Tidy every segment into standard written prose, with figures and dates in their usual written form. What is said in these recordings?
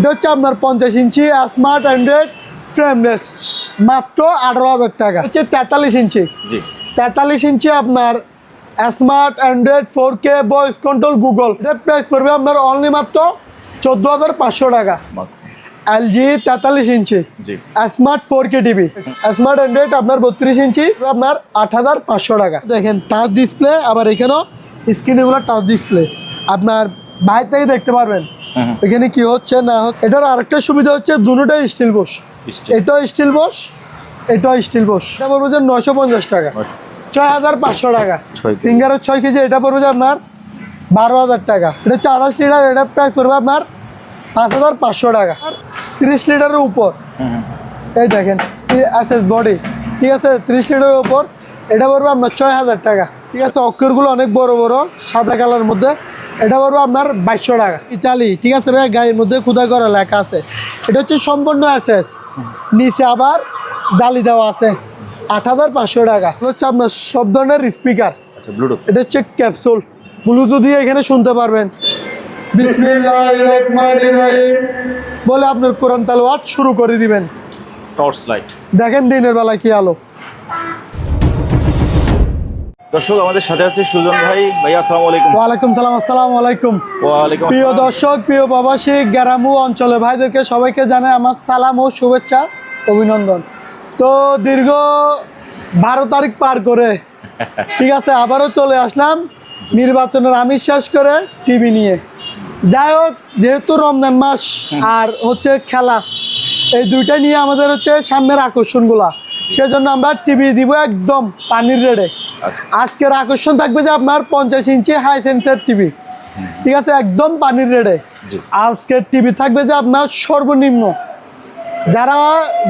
এটা হচ্ছে আপনার 50 ইঞ্চি স্মার্ট অ্যান্ড্রয়েড ফ্রেমলেস, মাত্র 18,000 টাকা। হচ্ছে 43 ইঞ্চি, 43 ইঞ্চি আপনার smart android 4K voice control Google. এটার প্রাইস পড়বে আপনার অনলি মাত্র 14,500 টাকা। LG 43 ইঞ্চি smart 4K TV, smart android আপনার 32 ইঞ্চি, আপনার 8,500 টাকা। দেখেন টাচ ডিসপ্লে, আবার এখানেও স্ক্রিনগুলো টাচ ডিসপ্লে, আপনার বাইরে থেকে দেখতে পারবেন এখানে কি হচ্ছে না হচ্ছে। এটার আরেকটা সুবিধা হচ্ছে দুটোটাই স্টিল বস, এটাও স্টিল বস, এটাও স্টিল বস। এটা পড়বে যে 950 টাকা, 6,500 টাকা। সিঙ্গারের 6 কেজি, এটা পড়বে যে আপনার 12,000 টাকা। এটা হচ্ছে 28 লিটার, এটা প্রাইস পড়বে আপনার 5,500 টাকা। 30 লিটারের উপর এই দেখেন এসএস বডি, ঠিক আছে, 30 লিটারের উপর এটা পড়বে আপনার 6,000 টাকা। ঠিক আছে, অক্ষরগুলো অনেক বড় বড় সাদা কালার মধ্যে, এটা পড়বে আপনার 2,200 টাকা। ইতালি, ঠিক আছে ভাই, গায়ের মধ্যে খোদাই করা লেখা আছে। এটা হচ্ছে সম্পূর্ণ এসএস, নিচে আবার জালি দেওয়া আছে, 8,500 টাকা। হচ্ছে আপনার সব ধরনের স্পিকার, এটা হচ্ছে ক্যাপসুল, ব্লুটুথ দিয়ে এখানে শুনতে পারবেন। বিসমিল্লাহির রহমানির রহিম বলে আপনার কোরআন তেলাওয়াত শুরু করে দিবেন। টর্চ লাইট দেখেন দিনের বেলা কি আলো। দর্শক আমাদের সাথে আছে সুজন ভাই। ভাইয়া আসসালামু আলাইকুম। ওয়ালাইকুম সালাম। আসসালামু আলাইকুম। ওয়ালাইকুম প্রিয় আসসালাম। দর্শক, প্রিয় প্রবাসী গ্রাম্য অঞ্চলে ভাইদেরকে সবাইকে জানাই আমার সালাম ও শুভেচ্ছা, অভিনন্দন। তো দীর্ঘ 12 তারিখ পার করে, ঠিক আছে, আবারও চলে আসলাম নির্বাচনের আমিষ শেষ করে টিভি নিয়ে। যাই হোক, যেহেতু রমজান মাস আর হচ্ছে খেলা, এই দুইটা নিয়ে আমাদের হচ্ছে সামনের আকর্ষণগুলা, সেজন্য আমরা টিভি দিব একদম পানির রেটে। আজকের আকর্ষণ থাকবে যে আপনার 50 ইঞ্চি হাই সেন্সের টিভি, ঠিক আছে, একদম পানির রেটে। আজকের টিভি থাকবে যে আপনার সর্বনিম্ন, যারা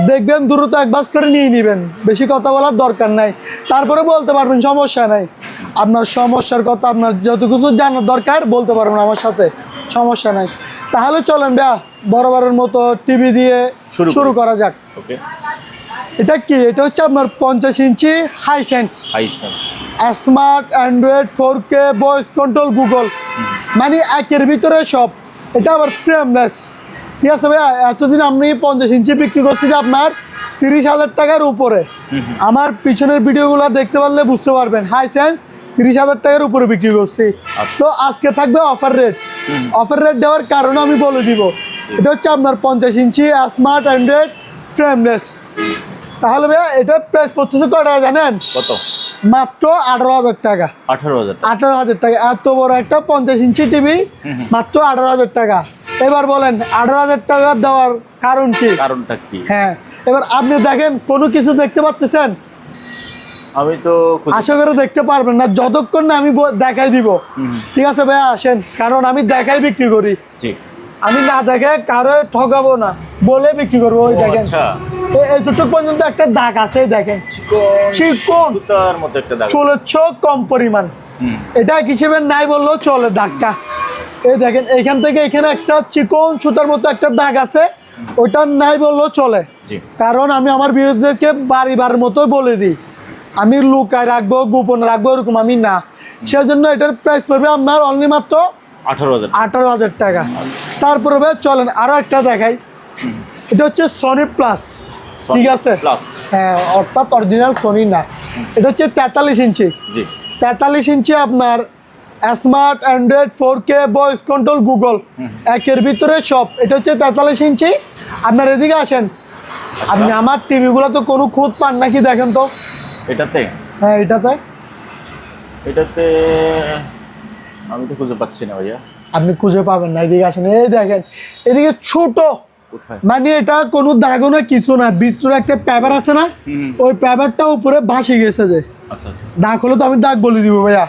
দেখবেন দ্রুত একবাস করে নিয়ে নেবেন, বেশি কথা বলার দরকার নাই, তারপরে বলতে পারবেন, সমস্যা নাই। আপনার সমস্যার কথা, আপনার যত কিছু জানার দরকার বলতে পারবেন আমার সাথে, সমস্যা নাই। তাহলে চলেন ভাইয়া বরাবরের মতো টিভি দিয়ে শুরু করা যাক। এটা কি? এটা হচ্ছে আপনার 50 ইঞ্চি Hisense smart android 4K voice control Google, মানে একের ভিতরে সব। এটা আবার ফ্রেমলেস, ঠিক আছে ভাইয়া। এতদিন আমি 50 ইঞ্চি বিক্রি করছি যে আপনার 30,000 টাকার উপরে। আমার পিছনের ভিডিওগুলো দেখতে পারলে বুঝতে পারবেন, হাই সেন্স 30,000 টাকার উপরে বিক্রি করছি। তো আজকে থাকবে অফার রেট। অফার রেট দেওয়ার কারণে আমি বলে দিব। এটা হচ্ছে আপনার 50 ইঞ্চি স্মার্ট অ্যান্ড্রয়েড ফ্রেমলেস। তাহলে ভাইয়া এটার প্রাইস পড়তেছে কত টাকা জানেন? কত? মাত্র 18,000 টাকা। 18,000 টাকা। এত বড় একটা 50 ইঞ্চি টিভি মাত্র 18,000 টাকা। এবার বলেন 18,000 টাকা দেওয়ার কারণ কি? কারণটা কি? হ্যাঁ, এবার আপনি দেখেন, কোনো কিছু দেখতে পাচ্ছেন? আমি তো আশা করে দেখতে পারবেন না যতক্ষণ না আমি দেখাই দিব। ঠিক আছে ভাইয়া, আসেন, কারণ আমি দেখাই বিক্রি করি। আমি না দেখে কারো ঠকাবো না বলে বিক্রি করবো। ওই দেখেন এইটুকু পর্যন্ত একটা দাগ আছে, দেখেন, চিকন চুলের ছোক কম পরিমাণ, এটা হিসেবে নাই বললেও চলে দাগটা। এই দেখেন এখান থেকে এখানে একটা চিকন সুতার মতো একটা দাগ আছে, ওটা নাই বললেও চলে। কারণ আমি আমার বিরোধীদেরকে বাড়িবার মতো বলে দিই, আমি লুকায় রাখবো, গোপন রাখবো, এরকম আমি না। সেজন্য এটার প্রাইস পড়বে আপনার অনলি মাত্র 18,000 টাকা। তারপরে ভাই চলেন আরো একটা দেখাই। এটা হচ্ছে সনি প্লাস, ঠিক আছে, হ্যাঁ, অর্থাৎ অরিজিনাল সনি না। এটা হচ্ছে 43 ইঞ্চি, 43 ইঞ্চি আপনার smart android 4K voice control Google, একের ভিতরে সব। এটা হচ্ছে 43 ইঞ্চি। আপনার এদিকে আসেন, আপনি আমার টিভিগুলো তো কোনো খুঁত পান নাকি দেখেন তো এটাতে? হ্যাঁ, এটাতে আমি তো খুঁজে পাচ্ছি না ভাইয়া। আপনি খুঁজে পাবেন না, এদিকে আসেন। এই দেখেন এদিকে ছোট, মানে এটা কোনো দাগও না, কিছু না, ভিতরে একটা পেপার আছে না, ওই পেপারটা উপরে ভাসে গেছে যে দাগ হলো। তো আমি দাগ বলে দিব ভাইয়া,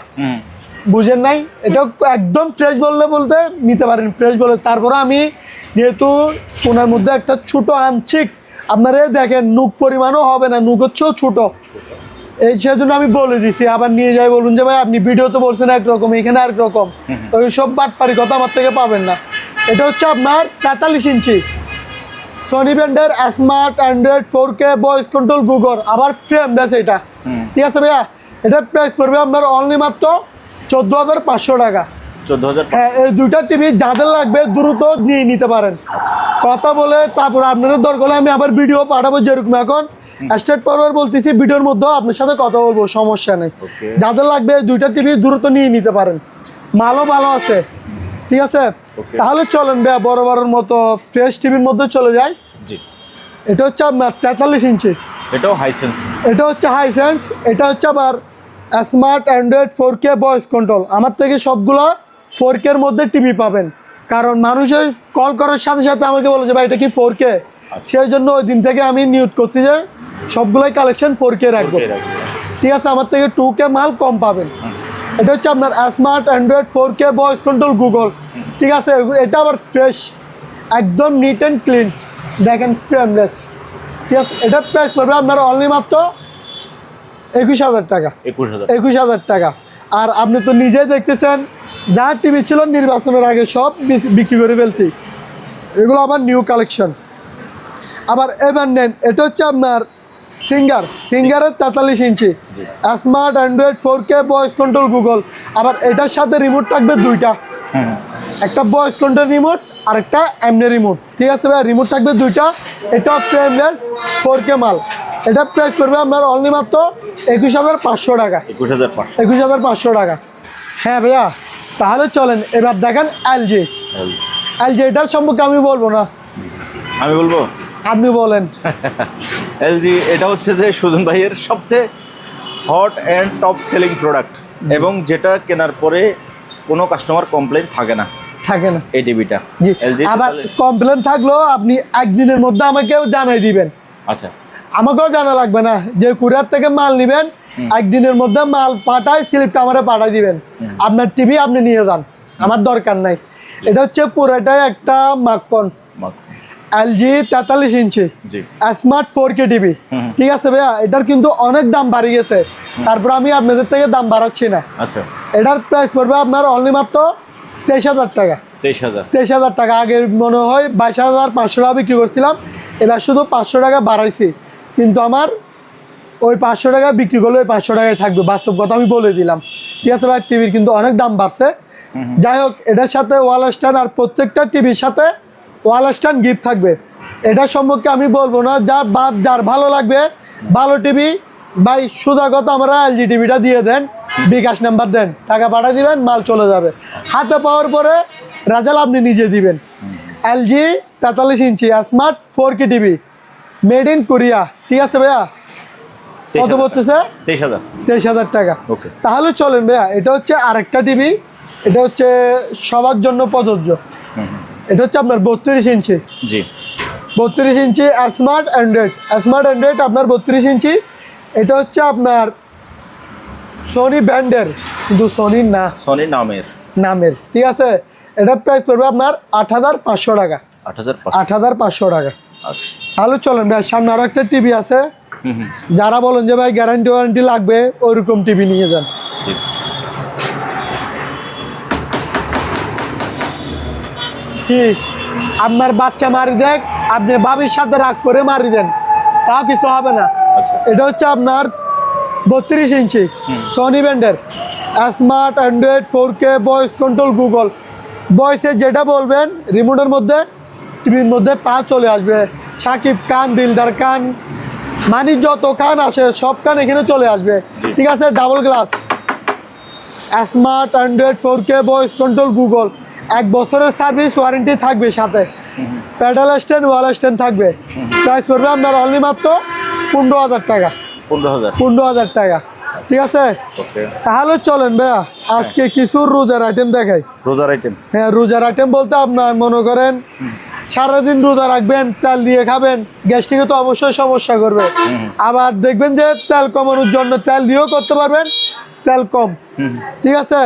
বুঝেন নাই? এটা একদম ফ্রেশ বলতে নিতে পারেন, ফ্রেশ বলে। তারপরে আমি যেহেতু ওনার মধ্যে একটা ছোট আনছিক, আপনারা দেখেন নুক পরিমাণও হবে না, নুক হচ্ছেও ছোট, এই সেজন্য আমি বলে দিছি। আবার নিয়ে যাই বলুন যে ভাই আপনি ভিডিও তো বলছেন একরকম, এখানে একরকম, ওই সব বাটপারি কথা আমার থেকে পাবেন না। এটা হচ্ছে আপনার 43 ইঞ্চি সনি ব্র্যান্ডের smart android 4K voice control Google, আবার ফ্রেমলেস এটা, ঠিক আছে ভাইয়া। এটার প্রাইস পড়বে আপনার অনলি মাত্র 14,500 টাকা। 14,000? হ্যাঁ, এই দুইটা টিভি যাদের লাগবে দ্রুত নিয়ে নিতে পারেন। কথা বলে তারপর আপনাদের দরকার হলে আমি আবার ভিডিও পাঠাবো, যেরকম এখন স্টার্ট করবার বলতেছি ভিডিওর মধ্যেও আপনার সাথে কথা বলবো, সমস্যা নেই। Okay. যাদের লাগবে দুইটা টিভি দ্রুত নিয়ে নিতে পারেন, মালও ভালো আছে, ঠিক আছে। Okay. তাহলে চলেন ভাইয়া বড় বড়োর মতো ফ্রেশ টিভির মধ্যে চলে যায়। জি, এটা হচ্ছে আপনার 43 ইঞ্চি, এটাও হাইসেন্স। এটা হচ্ছে হাইসেন্স, এটা হচ্ছে আবার smart android 4K voice control. আমার থেকে সবগুলো 4K এর মধ্যে টিভি পাবেন, কারণ মানুষের কল করার সাথে সাথে আমাকে বলে যে ভাই এটা কি 4K, সেই জন্য ওই দিন থেকে আমি নিউট করছি যে সবগুলোই কালেকশন 4K রাখবো, ঠিক আছে। আমার থেকে 2K মাল কম পাবেন। এটা হচ্ছে আপনার smart android 4K voice control Google, ঠিক আছে। এটা আবার ফ্রেশ, একদম নিট অ্যান্ড ক্লিন, দেখেন ফ্রেমলেস, ঠিক আছে। এটা প্রাইস পড়বে আপনার অনলি মাত্র 21,000 টাকা, 21,000 টাকা। আর আপনি তো নিজেই দেখতেছেন যা টিভি ছিল নির্বাচনের আগে সব বিক্রি করে ফেলছি, এগুলো আবার নিউ কালেকশন। আবার এবার নেন, এটা হচ্ছে আপনার সিঙ্গারের 43 ইঞ্চি smart android 4K voice control Google. আবার এটার সাথে রিমোট থাকবে দুইটা, একটা ভয়েস কন্ট্রোল রিমোট আর একটা এমনি রিমোট, ঠিক আছে ভাই। রিমোট থাকবে দুইটা, এটা ফ্রেমলেস 4K মাল। এটা প্রাইস করবে আপনার অনলি মাত্র 21,500 টাকা, 21,500 টাকা। হ্যাঁ ভাইয়া, তাহলে চলেন এবার দেখেন এলজি। এটার সম্পর্কে আমি বলবো না, আমি বলবো, আপনি বলেন। এলজি এটা হচ্ছে যে সুজন ভাইয়ের সবচেয়ে hot and top selling product, এবং যেটা কেনার পরে কোনো কাস্টমার কমপ্লেন থাকে না এই টিভিটা। জি, আবার কমপ্লেন থাকলেও আপনি একদিনের মধ্যে আমাকেও জানাই দিবেন। আচ্ছা, আমাকেও জানা লাগবে না, যে কুরিয়ার থেকে মাল নেবেন একদিনের মধ্যে মাল পাঠায় স্লিপটা আমারে পাঠাই দিবেন, আপনার টিভি আপনি নিয়ে যান, আমার দরকার নাই। এটা হচ্ছে পুরোটাই একটা মাখন এলজি 43 ইঞ্চি স্মার্ট 4K টিভি, ঠিক আছে ভাইয়া। এটার কিন্তু অনেক দাম বাড়ি গেছে, তারপর আমি আপনাদের থেকে দাম বাড়াচ্ছি না। আচ্ছা, এটার প্রাইস পড়বে আপনার অনলি মাত্র 23,000 টাকা, 23,000 টাকা। আগে মনে হয় 22,500 টাকা বিক্রি করছিলাম, এবার শুধু 500 টাকা বাড়াইছি, কিন্তু আমার ওই 500 টাকা বিক্রি করলে ওই 500 টাকায় থাকবে, বাস্তব কথা আমি বলে দিলাম, ঠিক আছে ভাই। টিভির কিন্তু অনেক দাম বাড়ছে। যাই হোক, এটার সাথে ওয়াল স্ট্যান্ড, আর প্রত্যেকটা টিভির সাথে ওয়াল স্ট্যান্ড গিফট থাকবে। এটা সম্পর্কে আমি বলবো না, যার ভালো লাগবে ভালো টিভি ভাই সোজা কথা, আমরা এলজি টিভিটা দিয়ে দেন, বিকাশ নাম্বার দেন, টাকা পাঠিয়ে দিবেন, মাল চলে যাবে। হাতে পাওয়ার পরে রেজাল্ট আপনি নিজে দিবেন। এলজি 43 ইঞ্চি smart 4K TV, made in Korea, ঠিক আছে ভাইয়া। কত পড়তেছে? 23,000 টাকা। তাহলে চলেন ভাইয়া, এটা হচ্ছে আরেকটা টিভি, এটা হচ্ছে সবার জন্য প্রযোজ্য। এটা হচ্ছে আপনার 32 ইঞ্চি, জি 32 ইঞ্চি স্মার্ট অ্যান্ড্রয়েড আপনার 32 ইঞ্চি। এটা হচ্ছে আপনার সনি ব্র্যান্ডের, কিন্তু সনির না, সনি নামের, ঠিক আছে। এটার প্রাইস পড়বে আপনার 8,500 টাকা, 8,500 টাকা। তাহলে চলেন ভাই, সামনে আরো একটা টিভি আছে, যারা বলেন যে ভাই গ্যারান্টি ওয়ারেন্টি লাগবে ওইরকম টিভি নিয়ে যান। কি আপনার বাচ্চা মারি দেখ, আপনি বাবির সাথে রাগ করে মারি দেন, তাও কিছু হবে না। এটা হচ্ছে আপনার 32 ইঞ্চি সনি ব্র্যান্ডের smart android 4K voice control Google. ভয়েসে যেটা বলবেন রিমোটের মধ্যে টিভির মধ্যে তা চলে আসবে। সাকিব খান, দিলদার খান, মানে যত খান আসে সব খান এখানে চলে আসবে, ঠিক আছে। Double glass smart android 4K voice control Google, 1 বছরের সার্ভিস ওয়ারেন্টি থাকবে, সাথে প্যাডেল স্ট্যান্ড, ওয়াল স্ট্যান্ড থাকবে। প্রাইস পড়বে আপনার অনলি মাত্র 15,000 টাকা, 15,000 টাকা, ঠিক আছে। তাহলে চলেন ভাইয়া, আজকে কিছু রোজার আইটেম দেখাই। হ্যাঁ, রোজার আইটেম বলতে আপনার মনে করেন সারাদিন রোজা রাখবেন, তেল দিয়ে খাবেন, গ্যাস্ট্রিকে তো অবশ্যই সমস্যা করবে। আবার দেখবেন যে তেল কমানোর জন্য তেল দিয়েও করতে পারবেন, তেল কম, ঠিক আছে।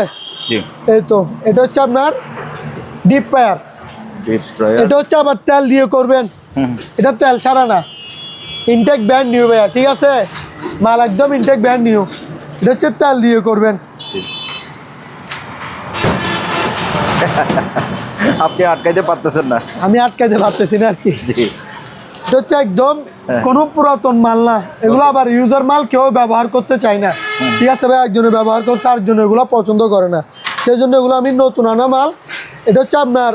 এই তো এটা হচ্ছে আপনার ডিপ ফ্রায়ার, এটা হচ্ছে আবার তেল দিয়ে করবেন, এটা তেল ছাড়া না, ইনটেক ব্র্যান্ড নিউ ভাইয়া, ঠিক আছে। মাল একদম ইনটেক ব্র্যান্ড নিউ, এটা হচ্ছে তেল দিয়ে করবেন। আপনি আটকাইতে পারতেছেন না, আমি আটকাইতে পারতেছি না আর কি। এটা হচ্ছে একদম কোনো পুরাতন মাল না, এগুলো আবার ইউজার মাল, কেউ ব্যবহার করতে চায় না, ঠিক আছে ভাই। একজনে ব্যবহার করছে, আরেকজনে এগুলো পছন্দ করে না, সেই জন্য এগুলো আমি নতুন আনা মাল। এটা হচ্ছে আপনার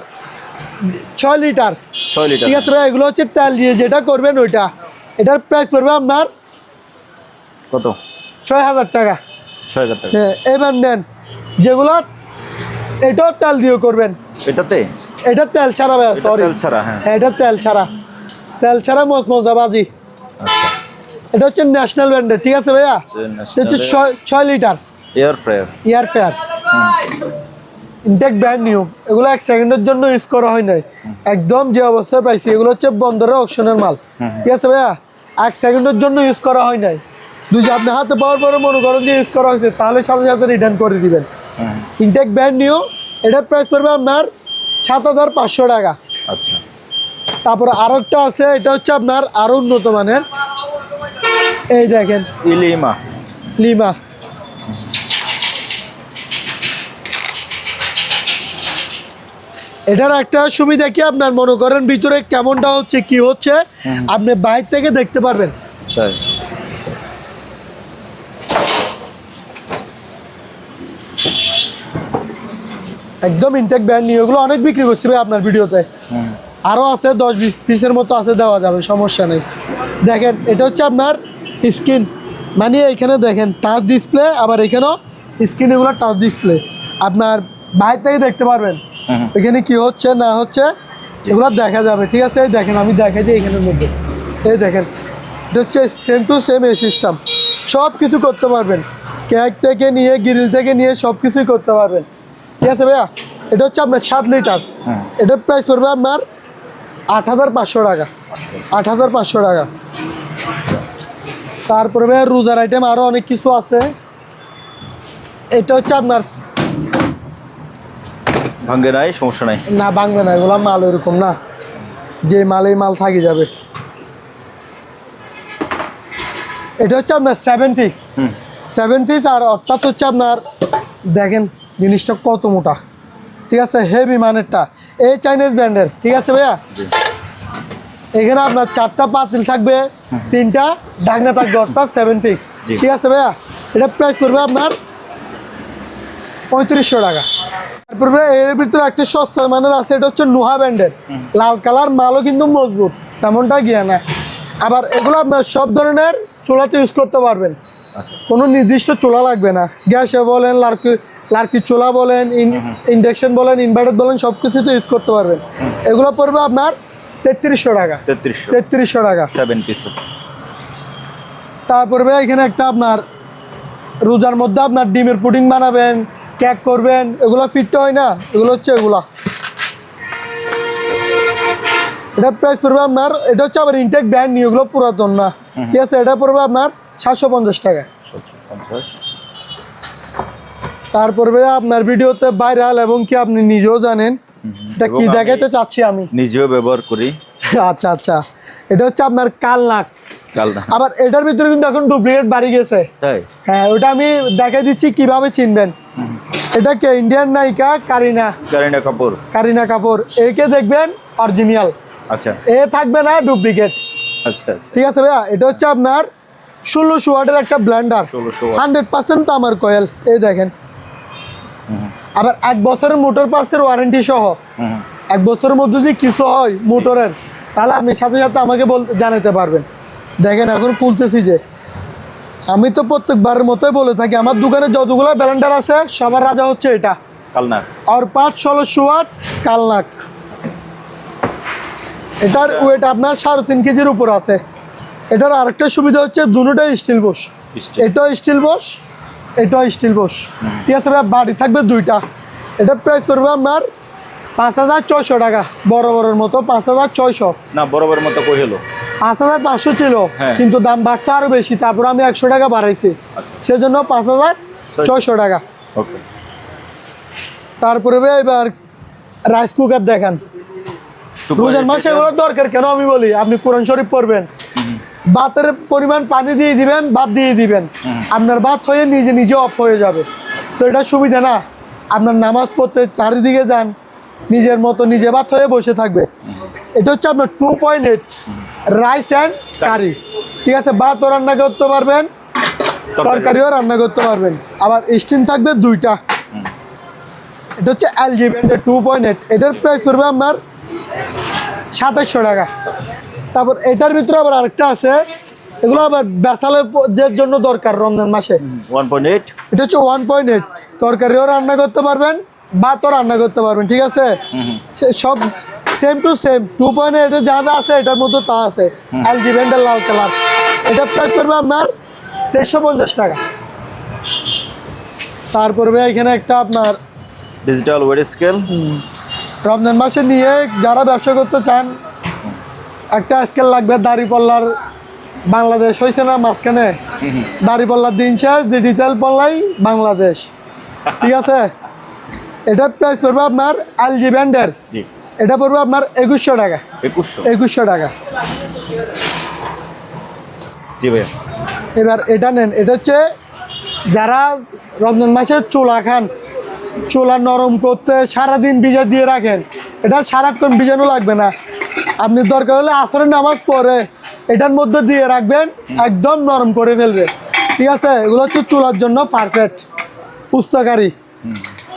6 লিটার 6 লিটার। ঠিক আছে ভাই, এগুলো হচ্ছে তেল দিয়ে যেটা করবেন ওইটা। এটার প্রাইস পড়বে আপনার কত? 6000 টাকা। 6000 টাকা। হ্যাঁ, এবার নেন যেগুলো এটাও তেল দিয়ে করবেন। এটাতে এটা তেল ছাড়া ভাই, এটা সরি তেল ছাড়া, হ্যাঁ। এটা তেল ছাড়া, তেল ছাড়া মজমজাবাজি। আচ্ছা, এটা হচ্ছে ন্যাশনাল ব্র্যান্ডের। ঠিক আছে ভাইয়া, এটা হচ্ছে 6 litre air fryer. Air fryer, intact brand new. এগুলো 1 সেকেন্ডের জন্য ইউজ করা হয় নাই, একদম যে অবস্থায় পাইছি। এগুলো হচ্ছে বন্দরের অকশনের মাল। ঠিক আছে ভাইয়া, 1 সেকেন্ডের জন্য ইউজ করা হয় নাই। যদি আপনি হাতে পাওয়ার পরে মনে করেন যে ইউজ করা হয়েছে, তাহলে সাথে সাথে রিটার্ন করে দিবেন। Intact brand new. এটার প্রাইস পড়বে আপনার 7500 টাকা। আচ্ছা, তারপর আরো একটা আছে, এটা হচ্ছে আপনার আরো উন্নত মানের। এই দেখেন ইলিমা। লিমা, এটার একটা সুবিধা কি, আপনার মনে করেন ভিতরে কেমনটা হচ্ছে কি হচ্ছে আপনি বাইরে থেকে দেখতে পারবেন। তাই? একদম ইনটেক ব্র্যান্ড নিউ। এগুলো অনেক বিক্রি করছে ভাই আপনার ভিডিওতে, আরো আছে 10-20 পিসের মতো আছে, দেওয়া যাবে, সমস্যা নেই। দেখেন এটা হচ্ছে আপনার স্ক্রিন, মানে এখানে দেখেন টাচ ডিসপ্লে, আবার এখানেও স্ক্রিন, এগুলো টাচ ডিসপ্লে, আপনার বাইরে থেকে দেখতে পারবেন এখানে কি হচ্ছে না হচ্ছে, এগুলো দেখা যাবে। ঠিক আছে, এই দেখেন আমি দেখাই দিই এখানের মধ্যে। এই দেখেন এটা হচ্ছে সেম টু সেম এই সিস্টেম, সব কিছু করতে পারবেন, কেক থেকে নিয়ে গ্রিল থেকে নিয়ে সব কিছুই করতে পারবেন। ঠিক আছে ভাইয়া, এটা হচ্ছে আপনার 7 লিটার। এটার প্রাইস পড়বে আপনার 8500 টাকা। 8500 টাকা। তারপরে ভাইয়া রোজার আইটেম আরও অনেক কিছু আছে। এটা হচ্ছে আপনার ভাঙ্গে নাই, সমস্যা নাই। না ভাঙবে না, এগুলো মাল এরকম না যে মাল এই মাল থাকি যাবে। এটা হচ্ছে আপনার 7 পিস, 7 পিস, আর অর্থাৎ হচ্ছে আপনার দেখেন জিনিসটা কত মোটা। ঠিক আছে, হেভি মানেরটা, এই চাইনিজ ব্র্যান্ডের। ঠিক আছে ভাইয়া, এখানে আপনার 4টা পাতিল থাকবে, 3টা ঢাকনা থাকবে, অর্থাৎ 7 পিস। ঠিক আছে ভাইয়া, এটা প্রাইস পড়বে আপনার 3500 টাকা। তারপর ভাইয়া এর ভিতরে একটা সস্তা মানের আছে, এটা হচ্ছে নুহা ব্র্যান্ডের, লাল কালার, মালও কিন্তু মজবুত, তেমনটা গিয়া না। আবার এগুলো আপনার সব ধরনের চুলাতে ইউজ করতে পারবেন, কোনো নির্দিষ্ট চুলা লাগবে না। গ্যাসে বলেন, লার্কি চুলা বলেন, ইন্ডাকশন বলেন, ইনভার্টার বলেন, সব কিছুতে ইউজ করতে পারবেন। এগুলো পড়বে আপনার 3300 টাকা। 3300 টাকা 7 পিস। তারপরে ভাই এখানে একটা আপনার রোজার মধ্যে আপনার ডিমের পুডিং বানাবেন, কেক করবেন, এগুলো ফিট হয় না, এগুলো হচ্ছে এগুলা। এটা প্রাইস পড়বে আপনার, এটা হচ্ছে আবার ইনটেক ব্র্যান্ড নিউ, এগুলো পুরাতন না। ঠিক আছে, এটা পড়বে আপনার 750 টাকা। 750। তারপর ভাই আপনার ভিডিওতে ভাইরাল, এবং কি আপনি নিজেও জানেন এটা কি দেখাতে চাচ্ছি আমি, নিজেও ব্যবহার করি। আচ্ছা আচ্ছা, এটা হচ্ছে আপনার কালনাক। কালনা। আবার এটার ভিতরে কিন্তু এখন ডুপ্লিকেট বাড়ি গেছে। তাই? হ্যাঁ, ওটা আমি দেখাই দিচ্ছি কিভাবে চিনবেন। এটা কে ইন্ডিয়ান নায়িকা কারিনা কাপুর। কারিনা কাপুর, একে দেখবেন অরিজিনাল, আচ্ছা এ থাকবে না ডুপ্লিকেট। আচ্ছা আচ্ছা। ঠিক আছে ভাইয়া, এটা হচ্ছে আপনার 1600 ওয়াটের একটা ব্লেন্ডার, 1600 ওয়াট। 100% তামার কয়েল। এই দেখেন, আবার 1 বছরের মোটর পার্টসের ওয়ারেন্টি সহ। 1 বছরের মধ্যে যদি কিছু হয় মোটরের, তাহলে আপনি সাথে সাথে আমাকে জানাতে পারবেন। দেখেন এখন খুলতেছি, যে আমি তো প্রত্যেকবারের মতোই বলে থাকি, আমার দোকানে যতগুলো ব্লেন্ডার আছে সবার রাজা হচ্ছে এটা, কালনাক। আর 1600 ওয়াট কালনাক। এটার ওয়েট আপনার 3.5 কেজির উপর আছে। এটার আরেকটা সুবিধা হচ্ছে দুটোটাই স্টিল বস, এটাও স্টিল বস, এটাও স্টিল বস। ঠিক আছে ভাই, বাড়ি থাকবে 2টা। এটা প্রাইস পড়বে আপনার 5600 টাকা, বড় বড়ের মতো 5600 না, বরাবর মতো কই হলো 5500 ছিল, কিন্তু দাম বাড়ছে আরো বেশি, তারপর আমি 100 টাকা বাড়াইছি, সেজন্য 5600 টাকা। ওকে। তারপরে ভাই এবার রাইস কুকার দেখান। রোজার মাসে এগুলো দরকার কেন আমি বলি, আপনি কোরআন শরীফ পড়বেন, ভাতের পরিমাণ পানি দিয়ে দিবেন, ভাত দিয়ে দিবেন, আপনার ভাত হয়ে নিজে নিজে অফ হয়ে যাবে। তো এটা সুবিধা না, আপনার নামাজ পড়তে চারিদিকে যান, নিজের মতো নিজে ভাত হয়ে বসে থাকবে। এটা হচ্ছে আপনার 2.8 রাইস অ্যান্ড কারি। ঠিক আছে, ভাতও রান্না করতে পারবেন, তরকারিও রান্না করতে পারবেন, আবার স্টিম থাকবে 2টা। এটা হচ্ছে এলজি ব্র্যান্ডের 2.8। এটার প্রাইস পড়বে আপনার 2700 টাকা। তারপর এটার ভিতরে আবার আরেকটা আছে, এগুলো আবার বেসালের জন্য দরকার রমজান মাসে। 1.8 এটা হচ্ছে 1.8, তরকারিও রান্না করতে পারবেন, ভাতও রান্না করতে পারবেন, ঠিক আছে। সব সেম টু সেম 2.8 যা যা আছে এটার মধ্যে তা আছে। এলজি ব্র্যান্ডের লাল কালার, এটা প্রাইস পড়বে আপনার 2350 টাকা। তারপর এখানে একটা আপনার ডিজিটাল ওয়েট স্কেল, রমজান মাসে নিয়ে যারা ব্যবসা করতে চান, একটা স্কেল লাগবে দাড়িপাল্লার। বাংলাদেশ হয়েছে না মাঝখানে, দাড়িপাল্লার দিন শেষ, ডিজিটাল পাল্লাই বাংলাদেশ, ঠিক আছে। এটার প্রাইস পড়বে আপনার এলজি ব্র্যান্ডের, এটা পড়বে আপনার 2100 টাকা। 2100 টাকা। জি ভাই। এবার এটা নেন, এটা হচ্ছে যারা রমজান মাসে চুলা খান, চুলা নরম করতে সারাদিন ভিজা দিয়ে রাখেন, এটা সারাক্ষণ ভিজানো লাগবে না। আপনি দরকার হলে আসরের নামাজ পড়ে এটার মধ্যে দিয়ে রাখবেন, একদম নরম করে ফেলবে, ঠিক আছে। এগুলো হচ্ছে চুলার জন্য পারফেক্ট পুস্তকারী।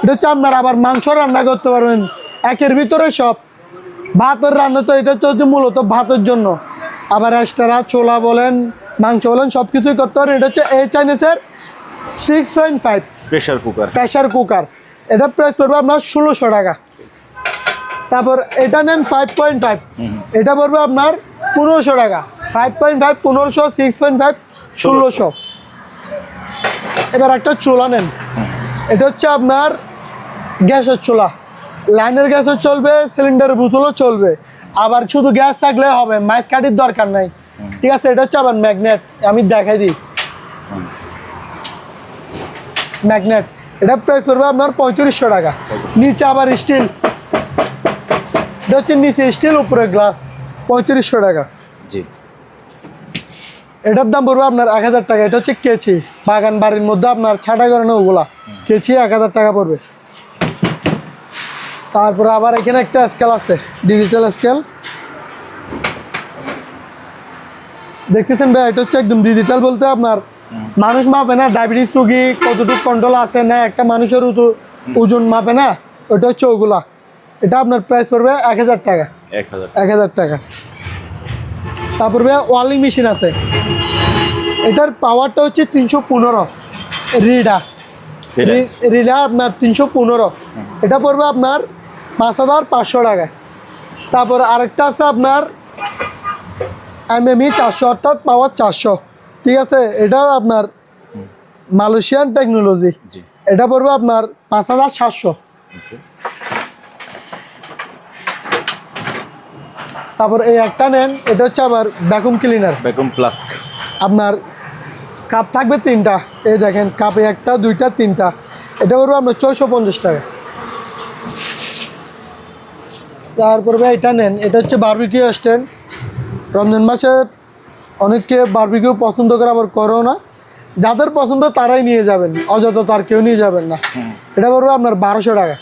এটা হচ্ছে আপনার আবার মাংস রান্না করতে পারবেন একের ভিতরে সব। ভাতের রান্না তো এটা হচ্ছে মূলত ভাতের জন্য, আবার এক্সট্রা ছোলা বলেন মাংস বলেন সব কিছুই করতে পারেন। এটা হচ্ছে এই চাইনিজের 6.5 প্রেশার কুকার, এটা প্রাইস পড়বে আপনার 1600 টাকা। তারপর এটা নেন 5.5, এটা পড়বে আপনার 1500 টাকা। 5.5 1500, 6.5 1600। এবার একটা চুলা নেন, এটা হচ্ছে আপনার গ্যাসের চুলা, লাইনের গ্যাসও চলবে, সিলিন্ডারের বোতলও চলবে, আবার শুধু গ্যাস থাকলে হবে, মাইস কাঠির দরকার নাই, ঠিক আছে। এটা হচ্ছে আবার ম্যাগনেট, আমি দেখাই দিই ম্যাগনেট। এটা প্রাইস পড়বে আপনার 3500 টাকা। নিচে আবার স্টিল, এটা হচ্ছে নিচে স্টিল উপরে গ্লাস, 3500 টাকা। জি। এটার দাম পড়বে আপনার 1000 টাকা। এটা হচ্ছে কেচি, বাগান বাড়ির মধ্যে আপনার ছাটা করে না ওগুলা, কেচি 1000 টাকা পড়বে। তারপরে আবার এখানে একটা স্কেল আছে, ডিজিটাল স্কেল, দেখতেছেন ভাই। এটা হচ্ছে একদম ডিজিটাল বলতে আপনার মানুষ মাপে না, ডায়াবেটিস রোগী কতটুকু কন্ট্রোল আছে না, একটা মানুষের ওজন মাপে না, ওটা হচ্ছে ওগুলা। এটা আপনার প্রাইস পড়বে 1000 টাকা। 1000 টাকা। তারপর ভাই ওয়ালিং মেশিন আছে, এটার পাওয়ারটা হচ্ছে 315 রিডা আপনার 315, এটা পড়বে আপনার 5500 টাকা। তারপর আরেকটা আছে আপনার এমএমই 400, অর্থাৎ পাওয়ার 400, ঠিক আছে। এটাও আপনার মালয়েশিয়ান টেকনোলজি, এটা পড়বে আপনার 5700। তারপর এই একটা নেন, এটা হচ্ছে আবার ভ্যাকুম ক্লিনার, ভ্যাকুম প্লাস। আপনার কাপ থাকবে 3টা, এই দেখেন কাপে 1টা 2টা 3টা, এটা পড়বে আপনার 650 টাকা। তারপরে এটা নেন, এটা হচ্ছে বারবিকিউ স্ট্যান্ড। রমজান মাসে অনেকে বারবিকিউ পছন্দ করে, আবার করেও না, যাদের পছন্দ তারাই নিয়ে যাবেন, অযথা তার কেউ নিয়ে যাবেন না। এটা পড়বে আপনার 1200 টাকা।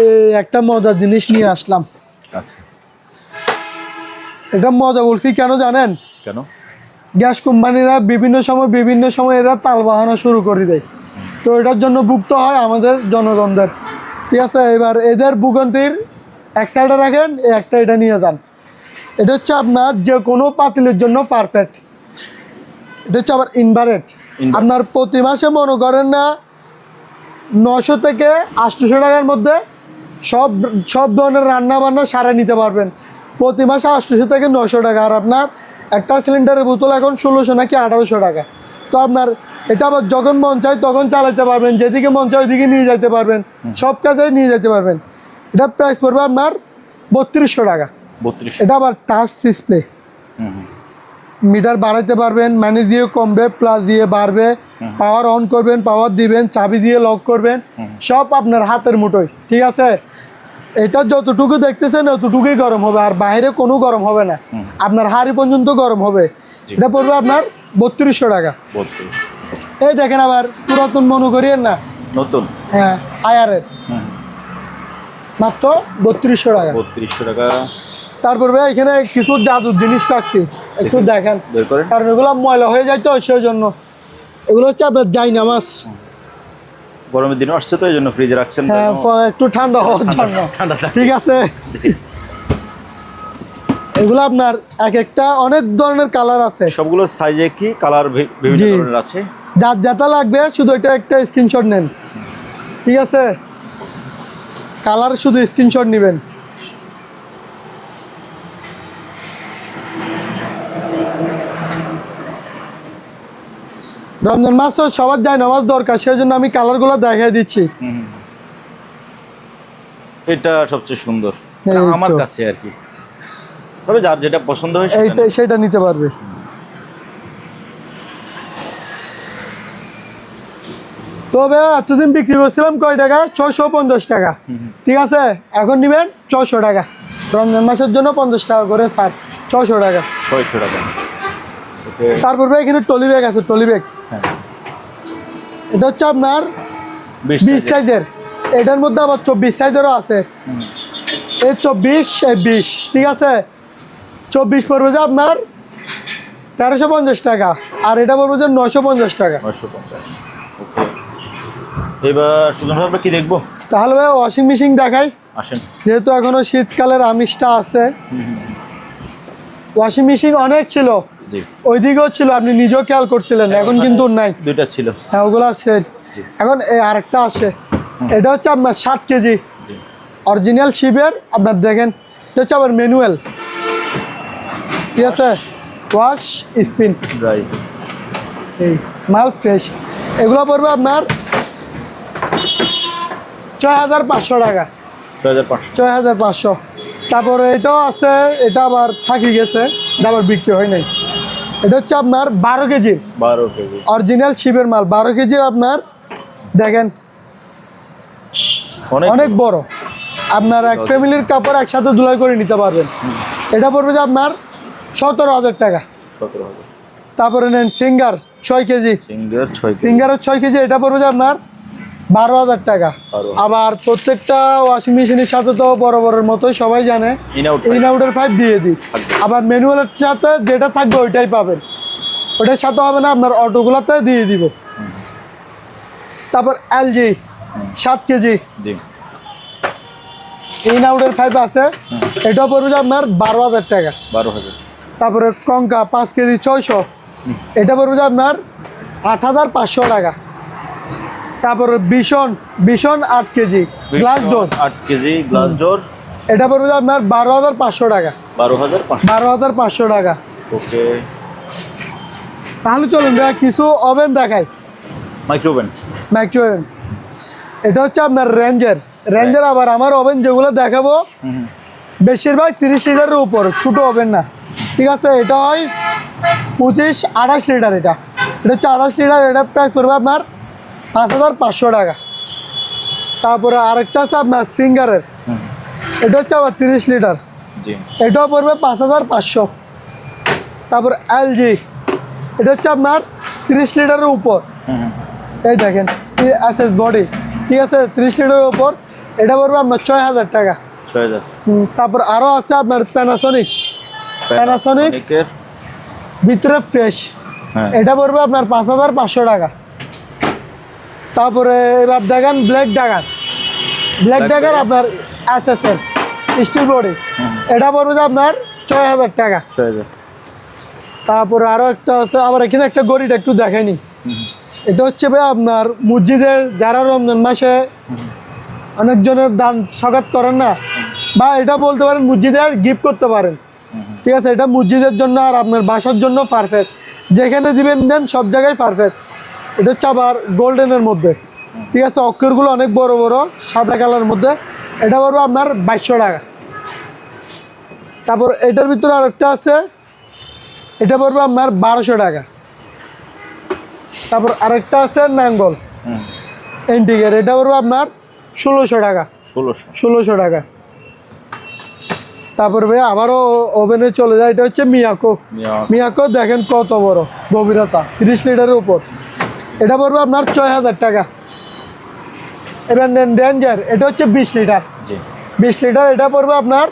এই একটা মজার জিনিস নিয়ে আসলাম। আচ্ছা, এটা মজা বলছি কেন জানেন? কেন? গ্যাস কোম্পানিরা বিভিন্ন সময় এরা তাল বাহানো শুরু করে দেয়, তো এটার জন্য ভুগতে হয় আমাদের জনগণদের, ঠিক আছে। এবার এদের ভোগান্তির এক সাইডে রাখেন, একটা এটা নিয়ে যান। এটা হচ্ছে আপনার যে কোনো পাতিলের জন্য পারফেক্ট। এটা হচ্ছে আবার ইনভার্টেড, আপনার প্রতি মাসে মনে করেন না 900 থেকে 800 টাকার মধ্যে সব ধরনের রান্না বান্না সারা নিতে পারবেন। প্রতি মাসে 800 থেকে 900 টাকা। আর আপনার একটা সিলিন্ডারের বোতল এখন 1600 নাকি 1800 টাকা। তো আপনার এটা আবার যখন মন চায় তখন চালাতে পারবেন, যেদিকে মন চায় ওইদিকে নিয়ে যেতে পারবেন, সব কাজে নিয়ে যেতে পারবেন। এটা প্রাইস পড়বে আপনার 3200 টাকা। এটা আবার টাচ ডিসপ্লে, মিটার বাড়াতে পারবেন, মাইনাস দিয়ে কমবে, প্লাস দিয়ে বাড়বে, পাওয়ার অন করবেন, পাওয়ার দিবেন, চাবি দিয়ে লক করবেন, সব আপনার হাতের মুঠোয়, ঠিক আছে। এটা যতটুকু দেখতেছেন অতটুকুই গরম হবে, আর বাইরে কোনো গরম হবে না, আপনার হাড়ি পর্যন্ত গরম হবে। এটা পড়বে আপনার 3200 টাকা। এই দেখেন আবার পুরাতন মনে করিয়েন না, নতুন, হ্যাঁ আয়ারের, মাত্র 3200 টাকা। 3200 টাকা। তারপর ভাই এখানে কিছু জাদুর জিনিস রাখছি, একটু দেখেন, কারণ এগুলো ময়লা হয়ে যায় তো সেই জন্য। এগুলো হচ্ছে আপনার জায়নামাজ, গরমের দিনে আসছে তো এই জন্য ফ্রিজে রাখছেন, হ্যাঁ একটু ঠান্ডা হওয়ার জন্য। ঠান্ডা থাকে। ঠিক আছে, এগুলো আপনার এক একটা অনেক ধরনের কালার আছে, সবগুলো সাইজে কি কালার বিভিন্ন জি। ধরনের আছে। যার যেটা লাগবে শুধু এটা একটা স্ক্রিনশট নেন, ঠিক আছে, কালার শুধু স্ক্রিনশট নেবেন। রমজান মাস তো সবার যায় নামাজ দরকার, সেই জন্য আমি কালারগুলো দেখাই দিচ্ছি। এটা সবচেয়ে সুন্দর এই আমার তো। কাছে আর কি, তবে যার যেটা পছন্দ হয় সেটা এইটা সেটা নিতে পারবে। তবে এতদিন বিক্রি করছিলাম কয় টাকা, 650 টাকা, ঠিক আছে, এখন নেবেন 600 টাকা। রমজান মাসের জন্য 50 টাকা করে ছাড়, 600 টাকা। 600 টাকা। ওকে, তারপর ভাই এখানে টলি ব্যাগ আছে, টলি ব্যাগ, হ্যাঁ এটা হচ্ছে আপনার 20 20 সাইজের, এটার মধ্যে আবার 24 সাইজেরও আছে। এই 24 এই 20, ঠিক আছে, 24 পড়বে যে আপনার 1350 টাকা, আর এটা পড়বে যে 950 টাকা। 950। ওকে, এবার সুজন ভাই আমরা কি দেখবো? তাহলে ভাই ওয়াশিং মেশিন দেখাই, আসেন। যেহেতু এখনো শীতকালের আমিষটা আছে। ওয়াশিং মেশিন অনেক ছিল, জি, ওইদিকেও ছিল, আপনি নিজেও খেয়াল করছিলেন, এখন কিন্তু নাই। দুইটা ছিল। হ্যাঁ ওগুলো আছে, জি। এখন এই আরেকটা আসে, এটা হচ্ছে আপনার 7 কেজি জি, অরিজিনাল শিবের, আপনার দেখেন এটা হচ্ছে আবার ম্যানুয়াল, ঠিক আছে, ওয়াশ স্পিন, ড্রাই। এই মাল ফ্রেশ। এগুলো পড়বে আপনার 6500 টাকা, 6500। 6500। তারপরে এটাও আছে, এটা আবার থাকি গেছে, এটা আবার বিক্রি হয় নাই। এটা হচ্ছে আপনার 12 কেজির 12 কেজি অরিজিনাল শিবের মাল, 12 কেজির আপনার দেখেন অনেক বড়, আপনার এক ফ্যামিলির কাপড় একসাথে ধুলাই করে নিতে পারবেন। এটা পড়বে যে আপনার 17,000 টাকা। 17,000। তারপরে নেন সিঙ্গার 6 কেজি, সিঙ্গার 6 কেজি। সিঙ্গারের 6 কেজি, এটা পড়বে যে আপনার 12,000 টাকা। 12,000। আবার প্রত্যেকটা ওয়াশিং মেশিনের সাথে তো বড় বড়ের মতোই সবাই জানে ইনআউট ইনআউটের 5 দিয়ে দিই, আবার ম্যানুয়ালের সাথে যেটা থাকবে ওইটাই পাবেন, ওটার সাথে হবে না, আপনার অটোগুলোতে দিয়ে দিব। তারপর এলজি 7 কেজি জি, ইনআউটের 5 আছে, এটাও পড়বে যে আপনার 12,000 টাকা। 12,000। তারপরে কঙ্কা 5 কেজি 600, এটা পড়বে যে আপনার 8,500 টাকা। তারপরে ভীষণ 8 KG glass door, 8 KG glass door, এটা পড়বে যে আপনার 12,500 টাকা। 12,500। 12,500 টাকা। ওকে, তাহলে চলুন ভাইয়া কিছু ওভেন দেখাই, মাইক্রোওভেন। মাইক্রোওভেন। এটা হচ্ছে আপনার রেঞ্জের আবার আমার ওভেন যেগুলো দেখাবো বেশিরভাগ 30 লিটারের উপর, ছোটো ওভেন না, ঠিক আছে। এটা হয় 25-28 লিটার, এটা হচ্ছে 28 লিটার, এটা প্রাইস পড়বে আপনার 5,500 টাকা। তারপরে আরেকটা আছে আপনার সিঙ্গারের, এটা হচ্ছে আবার 30 লিটার, জি, এটাও পড়বে 5,500। তারপর এলজি, এটা হচ্ছে আপনার 30 লিটারের উপর, এই দেখেন এসএস বডি, ঠিক আছে, 30 লিটারের উপর, এটা পড়বে আপনার 6,000 টাকা। 6,000। তারপর আরও আছে আপনার প্যানাসোনিক প্যানাসোনিকের ভিতরে ফ্রেশ, হ্যাঁ, এটা পড়বে আপনার 5,500 টাকা। তারপরে এবার দেখেন ব্ল্যাক ড্যাগার আপনার এসএসএল স্টিল বডি, এটা পড়বে যে আপনার 6,000 টাকা। 6,000। তারপরে আরও একটা আছে, আবার এখানে একটা গড়িটা একটু দেখাইনি, এটা হচ্ছে ভাই আপনার মসজিদে যারা রমজান মাসে অনেকজনের দান সকাত করেন না, বা এটা বলতে পারেন মসজিদে গিফট করতে পারেন, ঠিক আছে, এটা মসজিদের জন্য আর আপনার বাসার জন্য পারফেক্ট, যেখানে দিবেন দেন সব জায়গায় পারফেক্ট। এটা হচ্ছে আবার গোল্ডেনের মধ্যে, ঠিক আছে, অক্ষরগুলো অনেক বড় বড় সাদা কালারের মধ্যে, এটা পড়বে আপনার 2,200 টাকা। তারপর এটার ভিতরে আরেকটা আছে, এটা পড়বে আপনার 1,200 টাকা। তারপর আরেকটা আছে নাঙ্গল এন্টিকের, এটা পড়বে আপনার 1,600 টাকা। 1,600 টাকা। তারপর ভাই আবারও ওভেনে চলে যায়, এটা হচ্ছে মিয়াকো দেখেন কত বড় গভীরতা, 30 লিটারের উপর, এটা পড়বে আপনার 6,000 টাকা। এবার নেন ডেঞ্জার, এটা হচ্ছে 20 লিটার, 20 লিটার, এটা পড়বে আপনার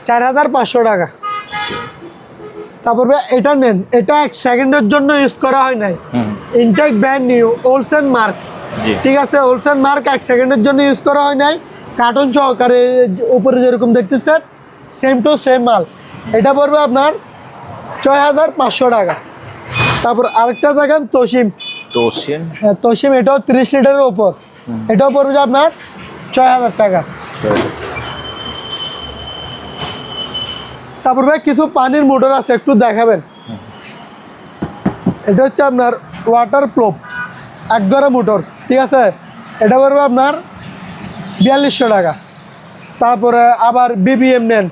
4,500 টাকা। তারপর ভাই এটা নেন, এটা 1 সেকেন্ডের জন্য ইউজ করা হয় নাই, intact brand new Olsen Mark, জি। ঠিক আছে, হোলসেল মার্ক 1 সেকেন্ডের জন্য ইউজ করা হয় নাই, কার্টন সহকারে উপরে যেরকম দেখতেছেন সেম টু সেম মাল। এটা পড়বে আপনার 6500 টাকা। তারপর আরেকটা দেখেন তোশিম, তোশিন হ্যাঁ তোশিম, এটাও 30 লিটারের উপর, এটাও পড়বে যে আপনার 6000 টাকা। তারপর ভাই কিছু পানির মোটর আছে, একটু দেখাবেন। এটা হচ্ছে আপনার ওয়াটার প্রুফ একগড়া মোটর, ঠিক আছে, এটা পড়বে আপনার 4200 টাকা। তারপরে আবার বিবিএম নেন,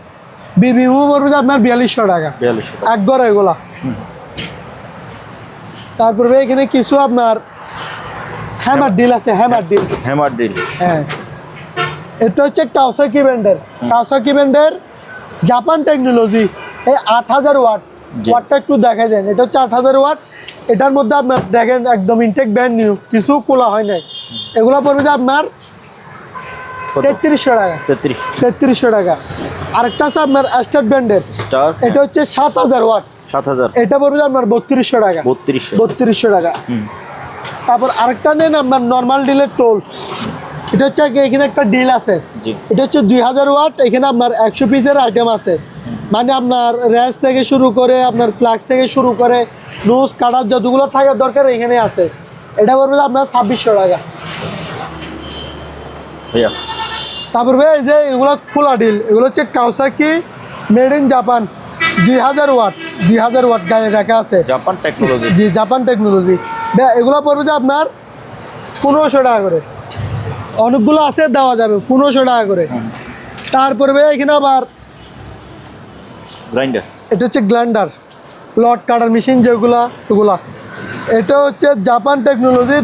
বিবিএমও পড়বে যে আপনার 4200 টাকা 4200 টাকা একগড়া এগুলা। তারপরে ভাই এখানে কিছু আপনার হ্যামার ডিল আছে, হ্যামার ডিল, হ্যামার ড্রিল। হ্যাঁ এটা হচ্ছে কাওসাকি ব্র্যান্ডের, কাওসাকি ব্র্যান্ডের জাপান টেকনোলজি, এই 8000 ওয়াট। জি। ওয়াটটা একটু দেখাই দেন, এটা হচ্ছে 8000 ওয়াট। এটার মধ্যে আপনার দেখেন একদম ইনটেক ব্র্যান্ড নিউ, কিছু খোলা হয় নাই। এগুলো পড়বে যে আপনার 3300 টাকা, 3300 টাকা। আরেকটা আছে আপনার স্টার্ট ব্র্যান্ডের, স্টার এটা হচ্ছে 7000 ওয়াট, 7000 এটা পড়বে যে আপনার 3200 টাকা, 3200 টাকা। তারপর আরেকটা নেন আপনার নর্মাল ডিলের টোলস, এটা হচ্ছে এখানে একটা ডিল আছে, জি। এটা হচ্ছে 2000 ওয়াট। এখানে আপনার 100 পিসের আইটেম আছে, মানে আপনার র্যাস থেকে শুরু করে আপনার ফ্লাক্স থেকে শুরু করে নোজ কাটার যতগুলো থাকার দরকার এখানে আছে। এটা পড়বে আপনার 2600 টাকা। ভাইয়া তারপর ভাই এই যে এগুলো খোলা ডিল, এগুলো হচ্ছে Kawasaki made in Japan, 2000 watt, 2000 watt গায়ে রাখা আছে, জাপান টেকনোলজি। জি জাপান টেকনোলজি। এগুলো পড়বে যে আপনার 1500 টাকা করে, অনেকগুলো আছে দেওয়া যাবে 1500 টাকা করে। তারপরে ভাই এখানে আবার গ্রাইন্ডার, এটা হচ্ছে গ্রাইন্ডার, লট কাটার মেশিন যেগুলা ওগুলা, এটা হচ্ছে জাপান টেকনোলজি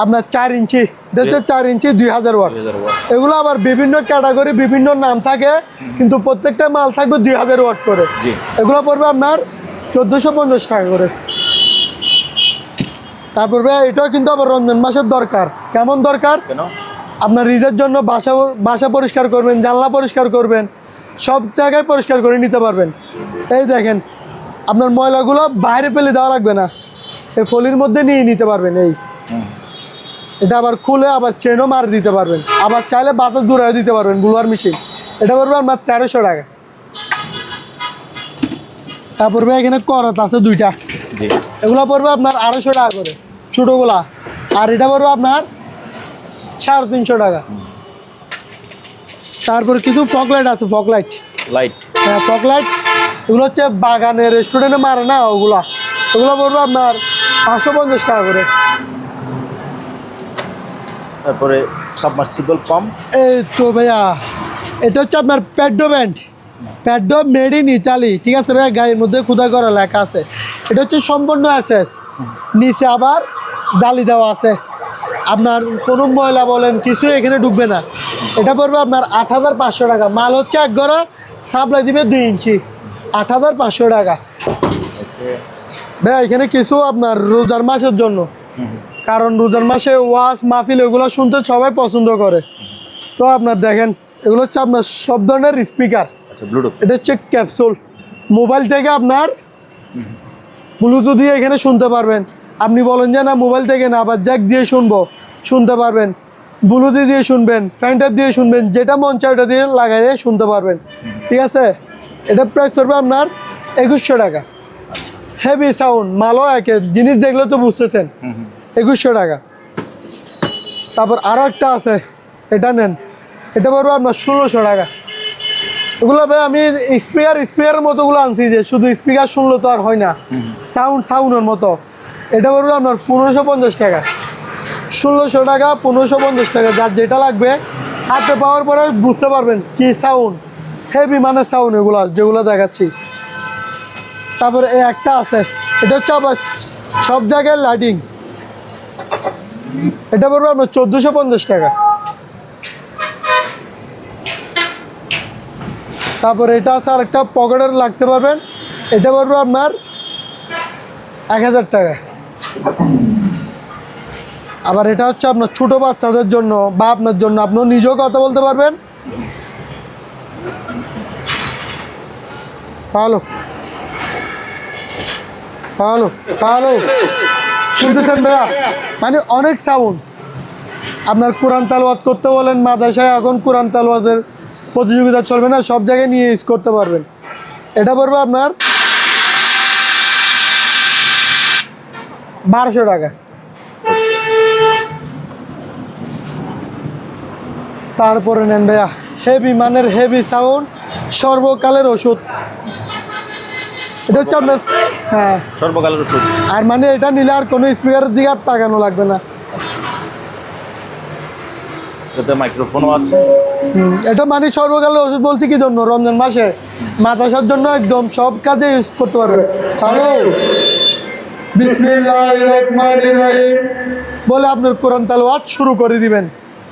আপনার 4 ইঞ্চি, এটা হচ্ছে 4 ইঞ্চি 2000 ওয়াট। 2000 ওয়াট। এগুলো আবার বিভিন্ন ক্যাটাগরি বিভিন্ন নাম থাকে, কিন্তু প্রত্যেকটা মাল থাকবে 2000 ওয়াট করে। জি। এগুলো পড়বে আপনার 1450 টাকা করে। তারপর ভাই এটাও কিন্তু আবার রমজান মাসের দরকার। কেমন দরকার? কেন? আপনার ঈদের জন্য বাসা পরিষ্কার করবেন, জানলা পরিষ্কার করবেন, সব জায়গায় পরিষ্কার করে নিতে পারবেন। এই দেখেন আপনার ময়লাগুলো বাইরে ফেলে দেওয়া লাগবে না, এই ফলির মধ্যে নিয়ে নিতে পারবেন। এই এটা আবার খুলে আবার চেনও মার দিতে পারবেন, আবার চাইলে বাতাস দূরে দিতে পারবেন, ব্লোয়ার মেশিন। এটা পড়বে আপনার 1300 টাকা। তারপর ভাই এখানে করাত আছে 2টা, জি। এগুলো পড়বে আপনার 250 টাকা করে ছোটোগুলা, আর এটা পড়বে আপনার 350 টাকা। তারপর কিছু ফগ লাইট আছে, ফগ লাইট, লাইট, হ্যাঁ ফগ লাইট, এগুলো হচ্ছে বাগানে রেস্টুরেন্টে মারে না ওগুলা, ওগুলো পড়বে আপনার 550 টাকা করে। তারপরে সাবমার্সিবল পাম্প, এই তো ভাইয়া এটা হচ্ছে আপনার প্যাডো ব্যান্ড, প্যাডো মেড ইন ইতালি, ঠিক আছে ভাইয়া, গায়ের মধ্যে খোদাই করা লেখা আছে। এটা হচ্ছে সম্পূর্ণ এসএস, নিচে আবার জালি দেওয়া আছে, আপনার কোনো ময়লা বলেন কিছু এখানে ঢুকবে না। এটা পড়বে আপনার 8500 টাকা। মাল হচ্ছে এক গড়া, সাপ্লাই দিবে 2 ইঞ্চি, 8500 টাকা। ভাইয়া এখানে কিছু আপনার রোজার মাসের জন্য, কারণ রোজার মাসে ওয়াজ মাহফিল এগুলো শুনতে সবাই পছন্দ করে। তো আপনার দেখেন এগুলো হচ্ছে আপনার সব ধরনের স্পিকার, আচ্ছা ব্লুটুথ, এটা হচ্ছে ক্যাপসুল, মোবাইল থেকে আপনার ব্লুটুথ দিয়ে এখানে শুনতে পারবেন। আপনি বলেন যে না মোবাইল থেকে না, আবার জ্যাক দিয়ে শুনতে পারবেন, ব্লুটুথ দিয়ে শুনবেন, ফ্যান টাইপ দিয়ে শুনবেন, যেটা মন চায় ওটা দিয়ে লাগাইয়ে শুনতে পারবেন, ঠিক আছে। এটা প্রাইস পড়বে আপনার 2100 টাকা। হেভি সাউন্ড, মালও একে জিনিস দেখলে তো বুঝতেছেন, 2100 টাকা। তারপর আরও একটা আছে, এটা নেন, এটা পড়বে আপনার 1600 টাকা। এগুলো ভাই আমি স্পিকারের মতোগুলো আনছি, যে শুধু স্পিকার শুনলে তো আর হয় না, সাউন্ডের মতো। এটা পড়বে আপনার 1550 টাকা, 1600 টাকা, 1550 টাকা। যার যেটা লাগবে হাতে পাওয়ার পরে বুঝতে পারবেন কি সাউন্ড, হেভি মানে সাউন্ড এগুলো যেগুলো দেখাচ্ছি। তারপরে এই একটা আছে, এটা হচ্ছে আবার সব জায়গায় লাইটিং, এটা পড়বে আপনার 1450 টাকা। তারপরে এটা আছে আর একটা পকেটের লাগতে পারবেন, এটা পড়বে আপনার 1000 টাকা। আবার এটা হচ্ছে আপনার ছোটো বাচ্চাদের জন্য বা আপনার জন্য, আপনিও নিজেও কথা বলতে পারবেন। হ্যালো হ্যালো হ্যালো শুনতেছেন ভাইয়া? মানে অনেক সাউন্ড। আপনার কোরআন তালাওয়াত করতে বলেন, মাদ্রাসায় এখন কোরআন তালাওয়াতের প্রতিযোগিতা চলবে না, সব জায়গায় নিয়ে ইউজ করতে পারবেন। এটা পড়বে আপনার 1200 টাকা। তারপরে নেন ভাইয়া হেভি মানের হেভি সাউন্ড, সর্বকালের ওষুধ। এটা হচ্ছে আপনার, হ্যাঁ সর্বকালের ওষুধ। আর মানে এটা নিলে আর কোনো স্পিকারের দিকে আর তাকানো লাগবে না। এটাতে মাইক্রোফোনও আছে। এটা মানে সর্বকালের ওষুধ বলছি কি জন্য, রমজান মাসে মাদ্রাসার জন্য একদম সব কাজে ইউজ করতে পারবে। হ্যালো, বিসমিল্লাহির রহমানির রহিম বলে আপনার কোরআন তেলাওয়াত শুরু করে দিবেন।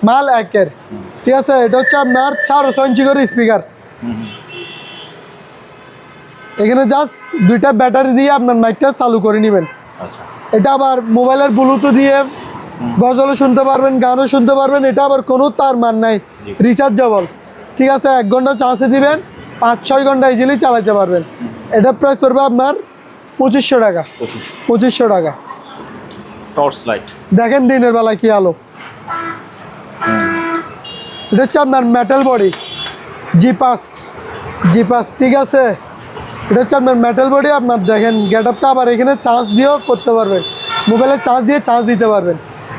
মাল একের, ঠিক আছে। এটা হচ্ছে আপনার 4.6 ইঞ্চি করে স্পিকার। এখানে জাস্ট 2টা ব্যাটারি দিয়ে আপনার মাইকটা চালু করে নেবেন। আচ্ছা, এটা আবার মোবাইলের ব্লুটুথ দিয়ে গজলও শুনতে পারবেন, গানও শুনতে পারবেন। এটা আবার কোনো তার মান নাই, রিচার্জেবল, ঠিক আছে। 1 ঘন্টা চার্জে দিবেন, 5-6 ঘন্টা ইজিলি চালাতে পারবেন। এটা প্রাইস পড়বে আপনার 2500 টাকা। 2500 টাকা। টর্চ লাইট দেখেন দিনের বেলা কি আলো। এটা হচ্ছে আপনার মেটাল বডি জি5, ঠিক আছে। এটা হচ্ছে আপনার মেটাল বডি। আপনার দেখেন গেট আপটা, আবার এখানে চার্জ দিয়েও করতে পারবেন, মোবাইলে চার্জ দিয়ে চার্জ দিতে পারবেন।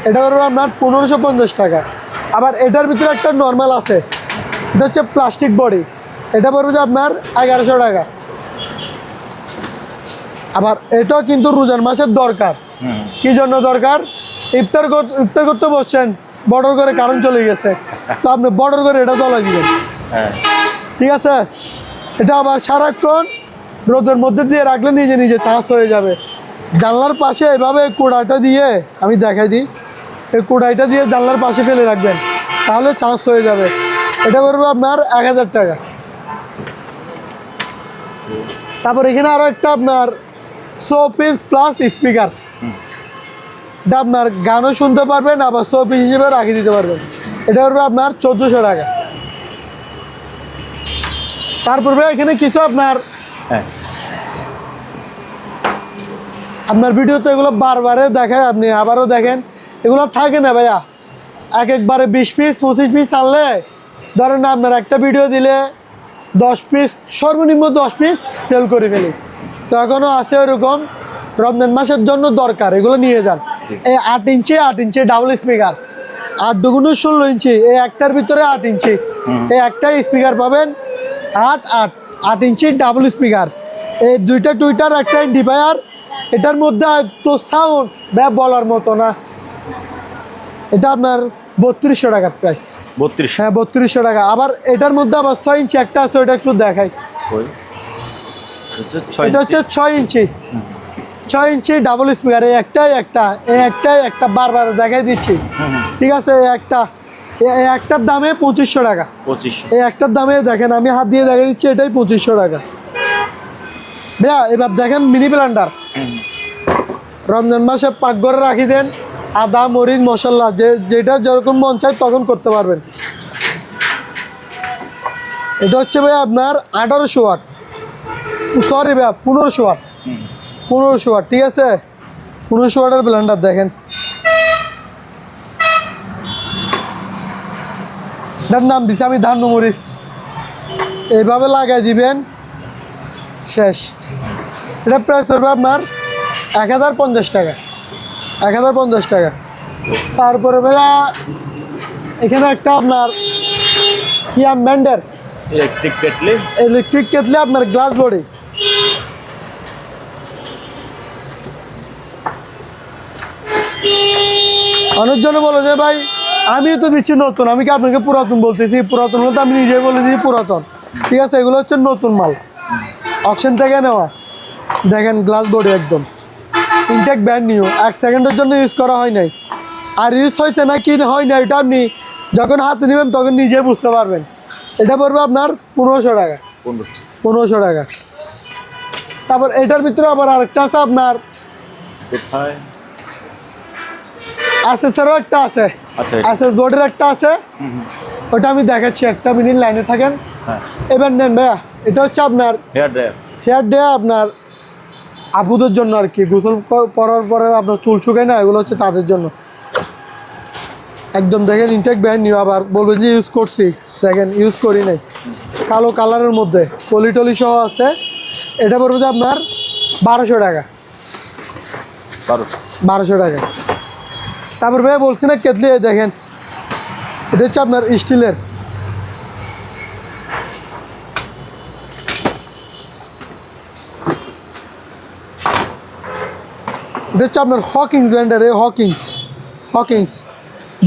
এটা করবে আপনার 1550 টাকা। আবার এটার ভিতরে একটা নর্মাল আছে, এটা হচ্ছে প্লাস্টিক বডি। এটা পড়বে যে আপনার 1100 টাকা। আবার এটাও কিন্তু রোজার মাসের দরকার। কি জন্য দরকার? ইফতার করতে বসছেন, বর্ডার করে কারেন্ট চলে গেছে, তো আপনি বর্ডার করে এটা চলে দিবেন, ঠিক আছে। এটা আবার সারাক্ষণ রোদের মধ্যে দিয়ে রাখলে নিজে নিজে চার্জ হয়ে যাবে। জানলার পাশে এভাবে কুড়াইটা দিয়ে, আমি দেখাই দিই, এই কুড়াইটা দিয়ে জানলার পাশে ফেলে রাখবেন, তাহলে চার্জ হয়ে যাবে। এটা পড়বে আপনার 1000 টাকা। তারপর এখানে আরও একটা আপনার 100 পিস প্লাস স্পিকার। এটা আপনার গানও শুনতে পারবেন, আবার 100 পিস হিসেবে রাখিয়ে দিতে পারবেন। এটা পড়বে আপনার 1400 টাকা। তারপরে এখানে কিছু আপনার ভিডিও তো এগুলো বারবারে দেখায়, আপনি আবারও দেখেন, এগুলো থাকে না ভাইয়া। একবারে 20 পিস 25 পিস আনলে, ধরেন না আপনার একটা ভিডিও দিলে 10 পিস, সর্বনিম্ন 10 পিস সেল করে ফেলি। তো এখনও আছে ওরকম, রমজান মাসের জন্য দরকার, এগুলো নিয়ে যান। এই 8 ইঞ্চি ডাবল স্পিকার, 8 দুগুণ 16 ইঞ্চি, এই একটার ভিতরে 8 ইঞ্চি, এই একটাই স্পিকার পাবেন 8 ইঞ্চি ডাবল স্পিকার। এই 2টা টুইটার, একটা ডিভায়ার। এটার মধ্যে তো সাউন্ড বলার মতো না। এটা আপনার 3200 টাকার প্রাইস। 32? হ্যাঁ 3200 টাকা। আবার এটার মধ্যে আবার 6 ইঞ্চি একটা আছে, ওটা একটু দেখাই। এটা হচ্ছে 6 ইঞ্চি ডাবল স্পিকার। এই একটাই একটা বারবার দেখাই দিচ্ছি, ঠিক আছে। এই একটার দামে 2500 টাকা। এই একটার দামে দেখেন, আমি হাত দিয়ে দেখাই দিচ্ছি, এটাই 2500 টাকা। ভাইয়া এবার দেখেন মিনি ব্লেন্ডার। রমজান মাসে পাকঘরে রাখি দেন, আদা মরিচ মশলা যেটা যেরকম মন চায় তখন করতে পারবেন। এটা হচ্ছে ভাই আপনার 1800 ওয়াট, সরি ভাইয়া 1500 ওয়াট। 1500 ওয়াট, ঠিক আছে। 1500 ওয়াটের ব্লেন্ডার দেখেন। এটার নাম দিচ্ছি আমি ধান্য মরিচ। এইভাবে লাগাই দিবেন, শেষ। এটা প্রাইস পড়বে আপনার 1050 টাকা। 1050 টাকা। তারপরে ভাইয়া এখানে একটা আপনার কিয়াম ব্র্যান্ডের ইলেকট্রিক কেটলি, আপনার গ্লাস বডি। অনেকজনে বলে যে ভাই আমি তো দিচ্ছি নতুন, আমি কি আপনাকে পুরাতন বলতেছি? পুরাতন বলতে আমি নিজেই বলে দিচ্ছি পুরাতন, ঠিক আছে। এগুলো হচ্ছে নতুন মাল, অকশন থেকে নেওয়া। দেখেন গ্লাস বডি একদম ইনটেক, ব্র্যান্ড নিউ, 1 সেকেন্ডের জন্য ইউজ করা হয় নাই। আর ইউজ হয়েছে না কি হয় না, এটা আপনি যখন হাতে নেবেন তখন নিজে বুঝতে পারবেন। এটা পড়বে আপনার 1500 টাকা। 1500 টাকা। তারপর এটার ভিতরে আবার আরেকটা আছে আপনার, অ্যাসেসেরও একটা আছে, অ্যাসেস বোর্ডের একটা আছে, ওটা আমি দেখাচ্ছি, একটা মিনিট লাইনে থাকেন। এবার নেন ভাইয়া, এটা হচ্ছে আপনার হেয়ার ড্রায়ার আপনার আপুদের জন্য আর কি, গোসল করার পরে আপনার চুল শুকায় না, এগুলো হচ্ছে তাদের জন্য। একদম দেখেন ইনটেক ব্র্যান্ড নিউ, আবার বলবেন যে ইউজ করছি, দেখেন ইউজ করি নাই, কালো কালারের মধ্যে পলি টলি সহ আছে। এটা পড়বে যে আপনার 1200 টাকা, 1200 টাকা। তারপর ভাই বলছি না কেটলি, দেখেন এটা হচ্ছে আপনার স্টিলের, এটা হচ্ছে আপনার হকিংস ব্র্যান্ডের, হকিংস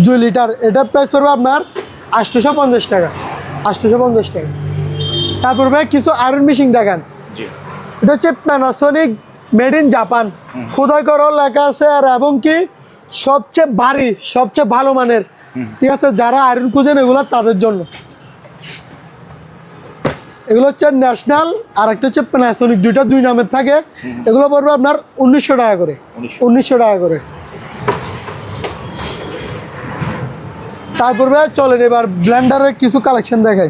2 লিটার। এটা প্রাইস পড়বে আপনার 850 টাকা, 850 টাকা। তারপর ভাই কিছু আয়রন মেশিন দেখেন, এটা হচ্ছে প্যানাসোনিক মেড ইন জাপান, খোদাই করার লেখা আছে, আর এবং কি সবচেয়ে ভারী, সবচেয়ে ভালো মানের। ঠিক আছে, যারা আয়রন খুঁজেন এগুলো তাদের জন্য। এগুলো হচ্ছে ন্যাশনাল, আর একটা হচ্ছে প্যানাসোনিক, দুইটা 2 নামের থাকে। এগুলো পড়বে আপনার 1900 টাকা করে, 1900 টাকা করে। তারপর ভাই চলেন এবার ব্লেন্ডারের কিছু কালেকশন দেখাই।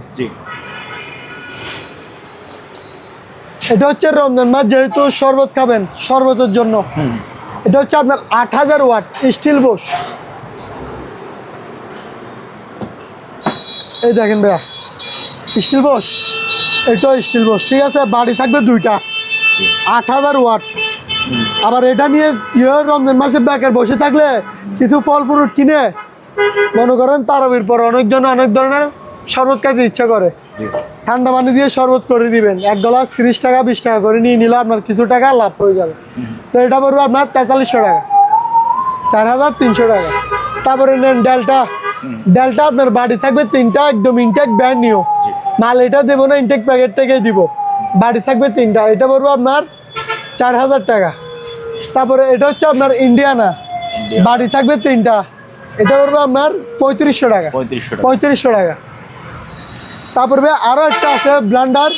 এটা হচ্ছে রমজান মাস, যেহেতু শরবত খাবেন, শরবতের জন্য এটা হচ্ছে আপনার 8000 ওয়াট স্টিল বস। এই দেখেন ভাইয়া স্টিল বস, এটাও স্টিল বস। ঠিক আছে, বাড়ি থাকবে 2টা, 8000 ওয়াট। আবার এটা নিয়ে রমজান মাসে বেকার বসে থাকলে কিছু ফল ফ্রুট কিনে, মনে করেন তারাবির পর অনেকজন অনেক ধরনের শরবত খাইতে ইচ্ছা করে, ঠান্ডা পানি দিয়ে শরবত করে দিবেন, 1 গ্লাস 30 টাকা 20 টাকা করে নিয়ে নিলে আপনার কিছু টাকা লাভ হয়ে যাবে। তো এটা পড়বে আপনার 4300 টাকা, 4300 টাকা। তারপরে নেন ডেল্টা, ডেল্টা আপনার বাড়ি থাকবে 3টা, একদম ইনটেক ব্র্যান্ড নিউ মাল। এটা দেবো না, ইনটেক প্যাকেট থেকেই দিব, বাড়ি থাকবে 3টা। এটা পড়বে আপনার 4000 টাকা। তারপরে এটা হচ্ছে আপনার ইন্ডিয়ানা, বাড়ি থাকবে 3টা, এটা পড়বে আপনার 3500 টাকা, 3500 টাকা। তারপরে আরও একটা আছে ব্লেন্ডার,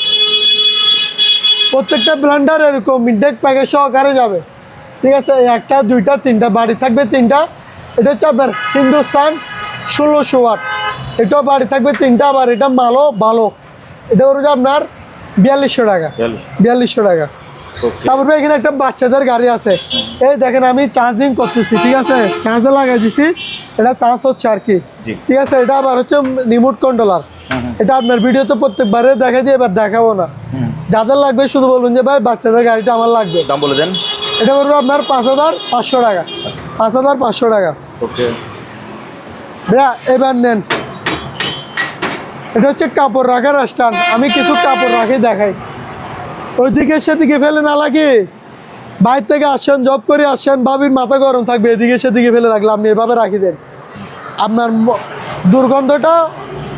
প্রত্যেকটা ব্লেন্ডার এরকম ইনটেক প্যাকেজ সহকারে যাবে। ঠিক আছে, 1টা 2টা 3টা, বাড়ি থাকবে 3টা। এটা হচ্ছে আপনার হিন্দুস্তান 1600 ওয়াট, এটাও বাড়ি থাকবে 3টা। আবার এটা মালও ভালো, এটা হচ্ছে আপনার 4200 টাকা, 4200 টাকা। তারপরে এখানে একটা বাচ্চাদের গাড়ি আছে, এই দেখেন আমি চার্জিং করতেছি, ঠিক আছে, চার্জে লাগাই দিছি, এটা চার্জ হচ্ছে আর কি। ঠিক আছে, এটা আবার হচ্ছে রিমোট কন্ট্রোলার। এটা আপনার ভিডিও তো প্রত্যেকবারে দেখা দিয়ে, এবার দেখাবো না। যাদের লাগবে শুধু বলবেন যে ভাই বাচ্চাদের গাড়িটা আমার লাগবে, দাম বলে দেন। এটা পড়বে আপনার 5500 টাকা, 5500 টাকা। ওকে ভাইয়া এবার নেন, এটা হচ্ছে কাপড় রাখার স্ট্যান্ড। আমি কিছু কাপড় রাখি দেখাই, ওইদিকে সেদিকে ফেলে না লাগে, বাইরে থেকে আসছেন, জব করে আসছেন, ভাবির মাথা গরম থাকবে, এদিকে সেদিকে ফেলে রাখলে আপনি এভাবে রাখি দেন, আপনার দুর্গন্ধটা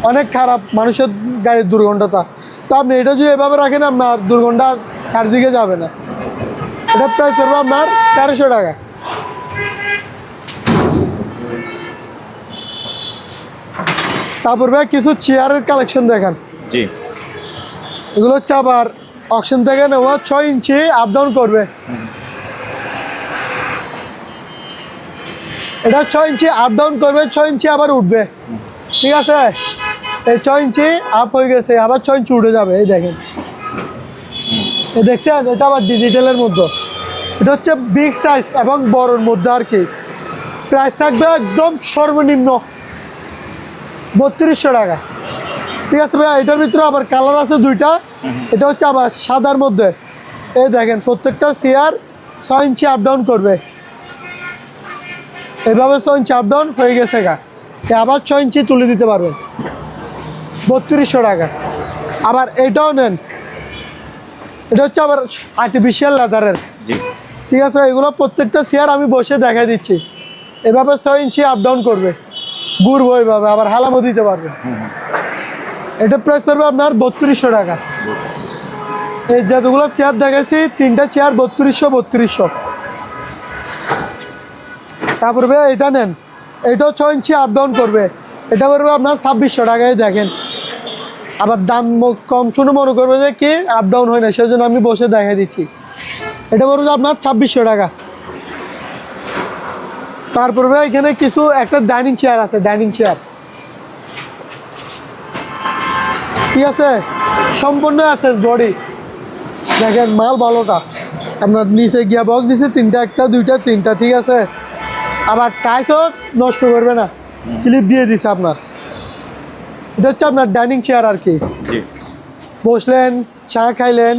অনেক খারাপ, মানুষের গায়ের দুর্গন্ধটা। তো আপনি এটা যদি এভাবে রাখেন, আপনার দুর্গন্ধ চারিদিকে যাবে না। এটা প্রাইস পড়বে আপনার 1300 টাকা। তারপর ভাই কিছু চেয়ারের কালেকশন দেখান। জি, এগুলো হচ্ছে আবার অকশন থেকে নেওয়া, 6 ইঞ্চি আপ ডাউন করবে। এটা 6 ইঞ্চি আপ ডাউন করবে, 6 ইঞ্চি আবার উঠবে। ঠিক আছে, এই 6 ইঞ্চি আপ হয়ে গেছে, আবার 6 ইঞ্চি উঠে যাবে। এই দেখেন, এই দেখছেন, এটা আবার ডিজিটালের মধ্যে, এটা হচ্ছে বিগ সাইজ এবং বড়োর মধ্যে আর কি। প্রাইস থাকবে একদম সর্বনিম্ন 3200 টাকা। ঠিক আছে ভাইয়া, এটার ভিতরে আবার কালার আছে 2টা, এটা হচ্ছে আবার সাদার মধ্যে। এই দেখেন, প্রত্যেকটা চেয়ার 6 ইঞ্চি আপ ডাউন করবে, এভাবে 6 ইঞ্চি আপ ডাউন হয়ে গেছে গা, আবার 6 ইঞ্চি তুলে দিতে পারবেন, 3200 টাকা। আবার এটাও নেন, এটা হচ্ছে আবার আর্টিফিশিয়াল লেদারের। ঠিক আছে, এগুলো প্রত্যেকটা চেয়ার আমি বসে দেখাই দিচ্ছি, এভাবে 6 ইঞ্চি আপ ডাউন করবে, ঘুরবো এইভাবে, আবার হালামও দিতে পারবে। এটা প্রাইস পড়বে আপনার 3200 টাকা। এই যতগুলো চেয়ার দেখাচ্ছি, 3টা চেয়ার 3200। তারপরে এটা নেন, এটাও 6 ইঞ্চি আপ ডাউন করবে, এটা পড়বে আপনার 2600 টাকায়। দেখেন, আবার দাম কম শুনে মনে করবে যে কি আপ ডাউন হয় না, সেজন্য আমি বসে দেখাই দিচ্ছি। এটা পড়বে আপনার 2600 টাকা। তারপরে এখানে কিছু একটা ডাইনিং চেয়ার আছে, ডাইনিং চেয়ার, ঠিক আছে, সম্পূর্ণ আছে বডি, দেখেন মাল ভালোটা, আপনার নিচে গিয়া বক্স দিছে তিনটা, একটা দুইটা তিনটা, ঠিক আছে। আবার টাইসও নষ্ট করবে না, ক্লিপ দিয়ে দিছে আপনার। এটা হচ্ছে আপনার ডাইনিং চেয়ার আর কি। জি। বসলেন, চা খাইলেন,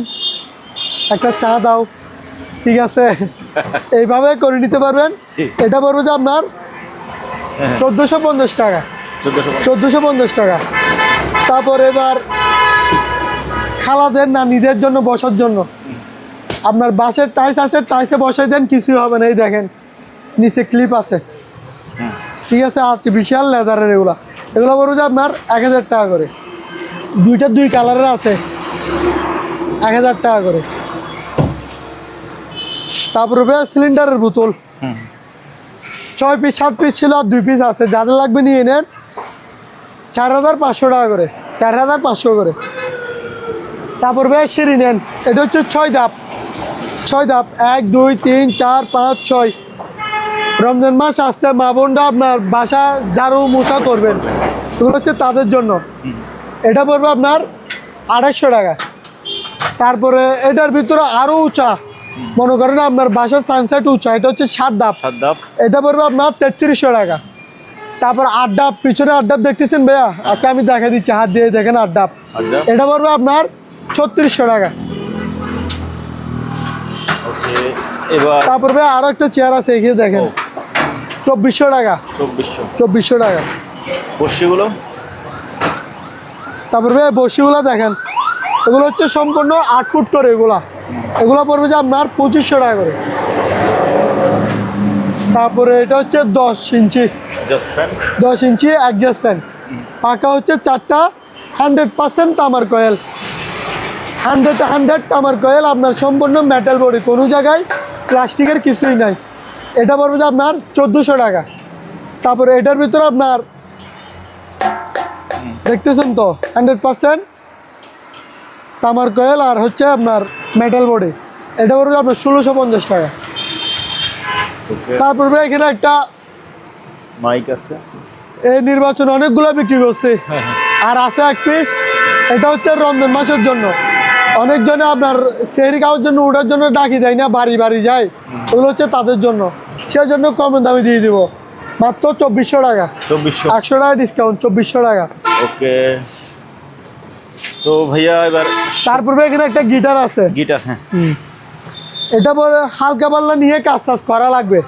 একটা চা দাও, ঠিক আছে, এইভাবে করে নিতে পারবেন। এটা পড়বে যে আপনার 1450 টাকা, 1450 টাকা। তারপর এবার খালাদের নানিদের জন্য বসার জন্য আপনার বাঁশের টাইস আছে, টাইসে বসাই দেন, কিছুই হবে না। এই দেখেন নিচে ক্লিপ আছে, ঠিক আছে, আর্টিফিশিয়াল লেদারের। এগুলো পড়বে যে আপনার 1000 টাকা করে। দুইটা দুই কালারের আছে, 1000 টাকা করে। তারপরে সিলিন্ডারের বোতল 6 পিস 7 পিস ছিল, আর 2 পিস আছে, যাদের লাগবে নিয়ে নেন। 4500 টাকা করে, 4500 করে। তারপর সিঁড়ি নেন, এটা হচ্ছে 6 ধাপ, 6 ধাপ, 1 2 3 4 5 6। রমজান মাস আসতে মা বোনরা আপনার বাসা ঝাড়ু মোছা করবেন, এগুলো হচ্ছে তাদের জন্য। এটা পড়বে আপনার 2800 টাকা। তারপরে এটার ভিতরে আরও উঁচা, মনে করেন আপনার বাসার সানসেট উঁচা, এটা হচ্ছে 7 ধাপ, এটা পড়বে আপনার 3300 টাকা। তারপর 8 ধাপ, পিছনে 8 ধাপ দেখতেছেন ভাইয়া? আচ্ছা আমি দেখা দিচ্ছি, হাত দিয়ে দেখেন 8 ধাপ, এটা পড়বে আপনার 3600 টাকা। তারপর ভাই আরো একটা চেয়ার আছে, এখানে দেখেন 2400 টাকা, 2400 টাকা বর্ষিগুলো। তারপর ভাই বর্ষিগুলো দেখেন, এগুলো হচ্ছে সম্পূর্ণ 8 ফুট করে। এগুলো পড়বে যে আপনার 2500 টাকা করে। তারপরে এটা হচ্ছে 10 ইঞ্চি, 10 ইঞ্চি অ্যাডজাস্ট ফ্যান, পাকা হচ্ছে 4টা, 100% তামার কয়েল, 100 তামার কয়েল, আপনার সম্পূর্ণ মেটাল বডি, কোনো জায়গায় প্লাস্টিকের কিছুই নাই। এটা পড়বে যে আপনার 1400 টাকা। তারপরে এটার ভিতরে আপনার দেখতেছেন তো 100% তামার কয়েল আর হচ্ছে আপনার মেটাল বডি, এটা পড়বে আপনার 1650 টাকা। তারপরে এখানে একটা মাইক আছে, এই নির্বাচন অনেকগুলো বিক্রি করছে, আর আছে 1 পিস। এটা হচ্ছে রমজান মাসের জন্য, অনেকজনে আপনার সেহরি খাওয়ার জন্য ওটার জন্য ডাকি দেয় না, বাড়ি বাড়ি যায়, ওগুলো হচ্ছে তাদের জন্য। সেই জন্য কম দামে দিয়ে দিব, মাত্র 2400 টাকা, 100 টাকা ডিসকাউন্ট, 2400 টাকা। ওকে। তো ভাইয়া এবার তারপরে এখানে একটা গিটার আছে, গিটার, হ্যাঁ, এটা পরে হালকা পাল্লা নিয়ে কাজ করা লাগবে,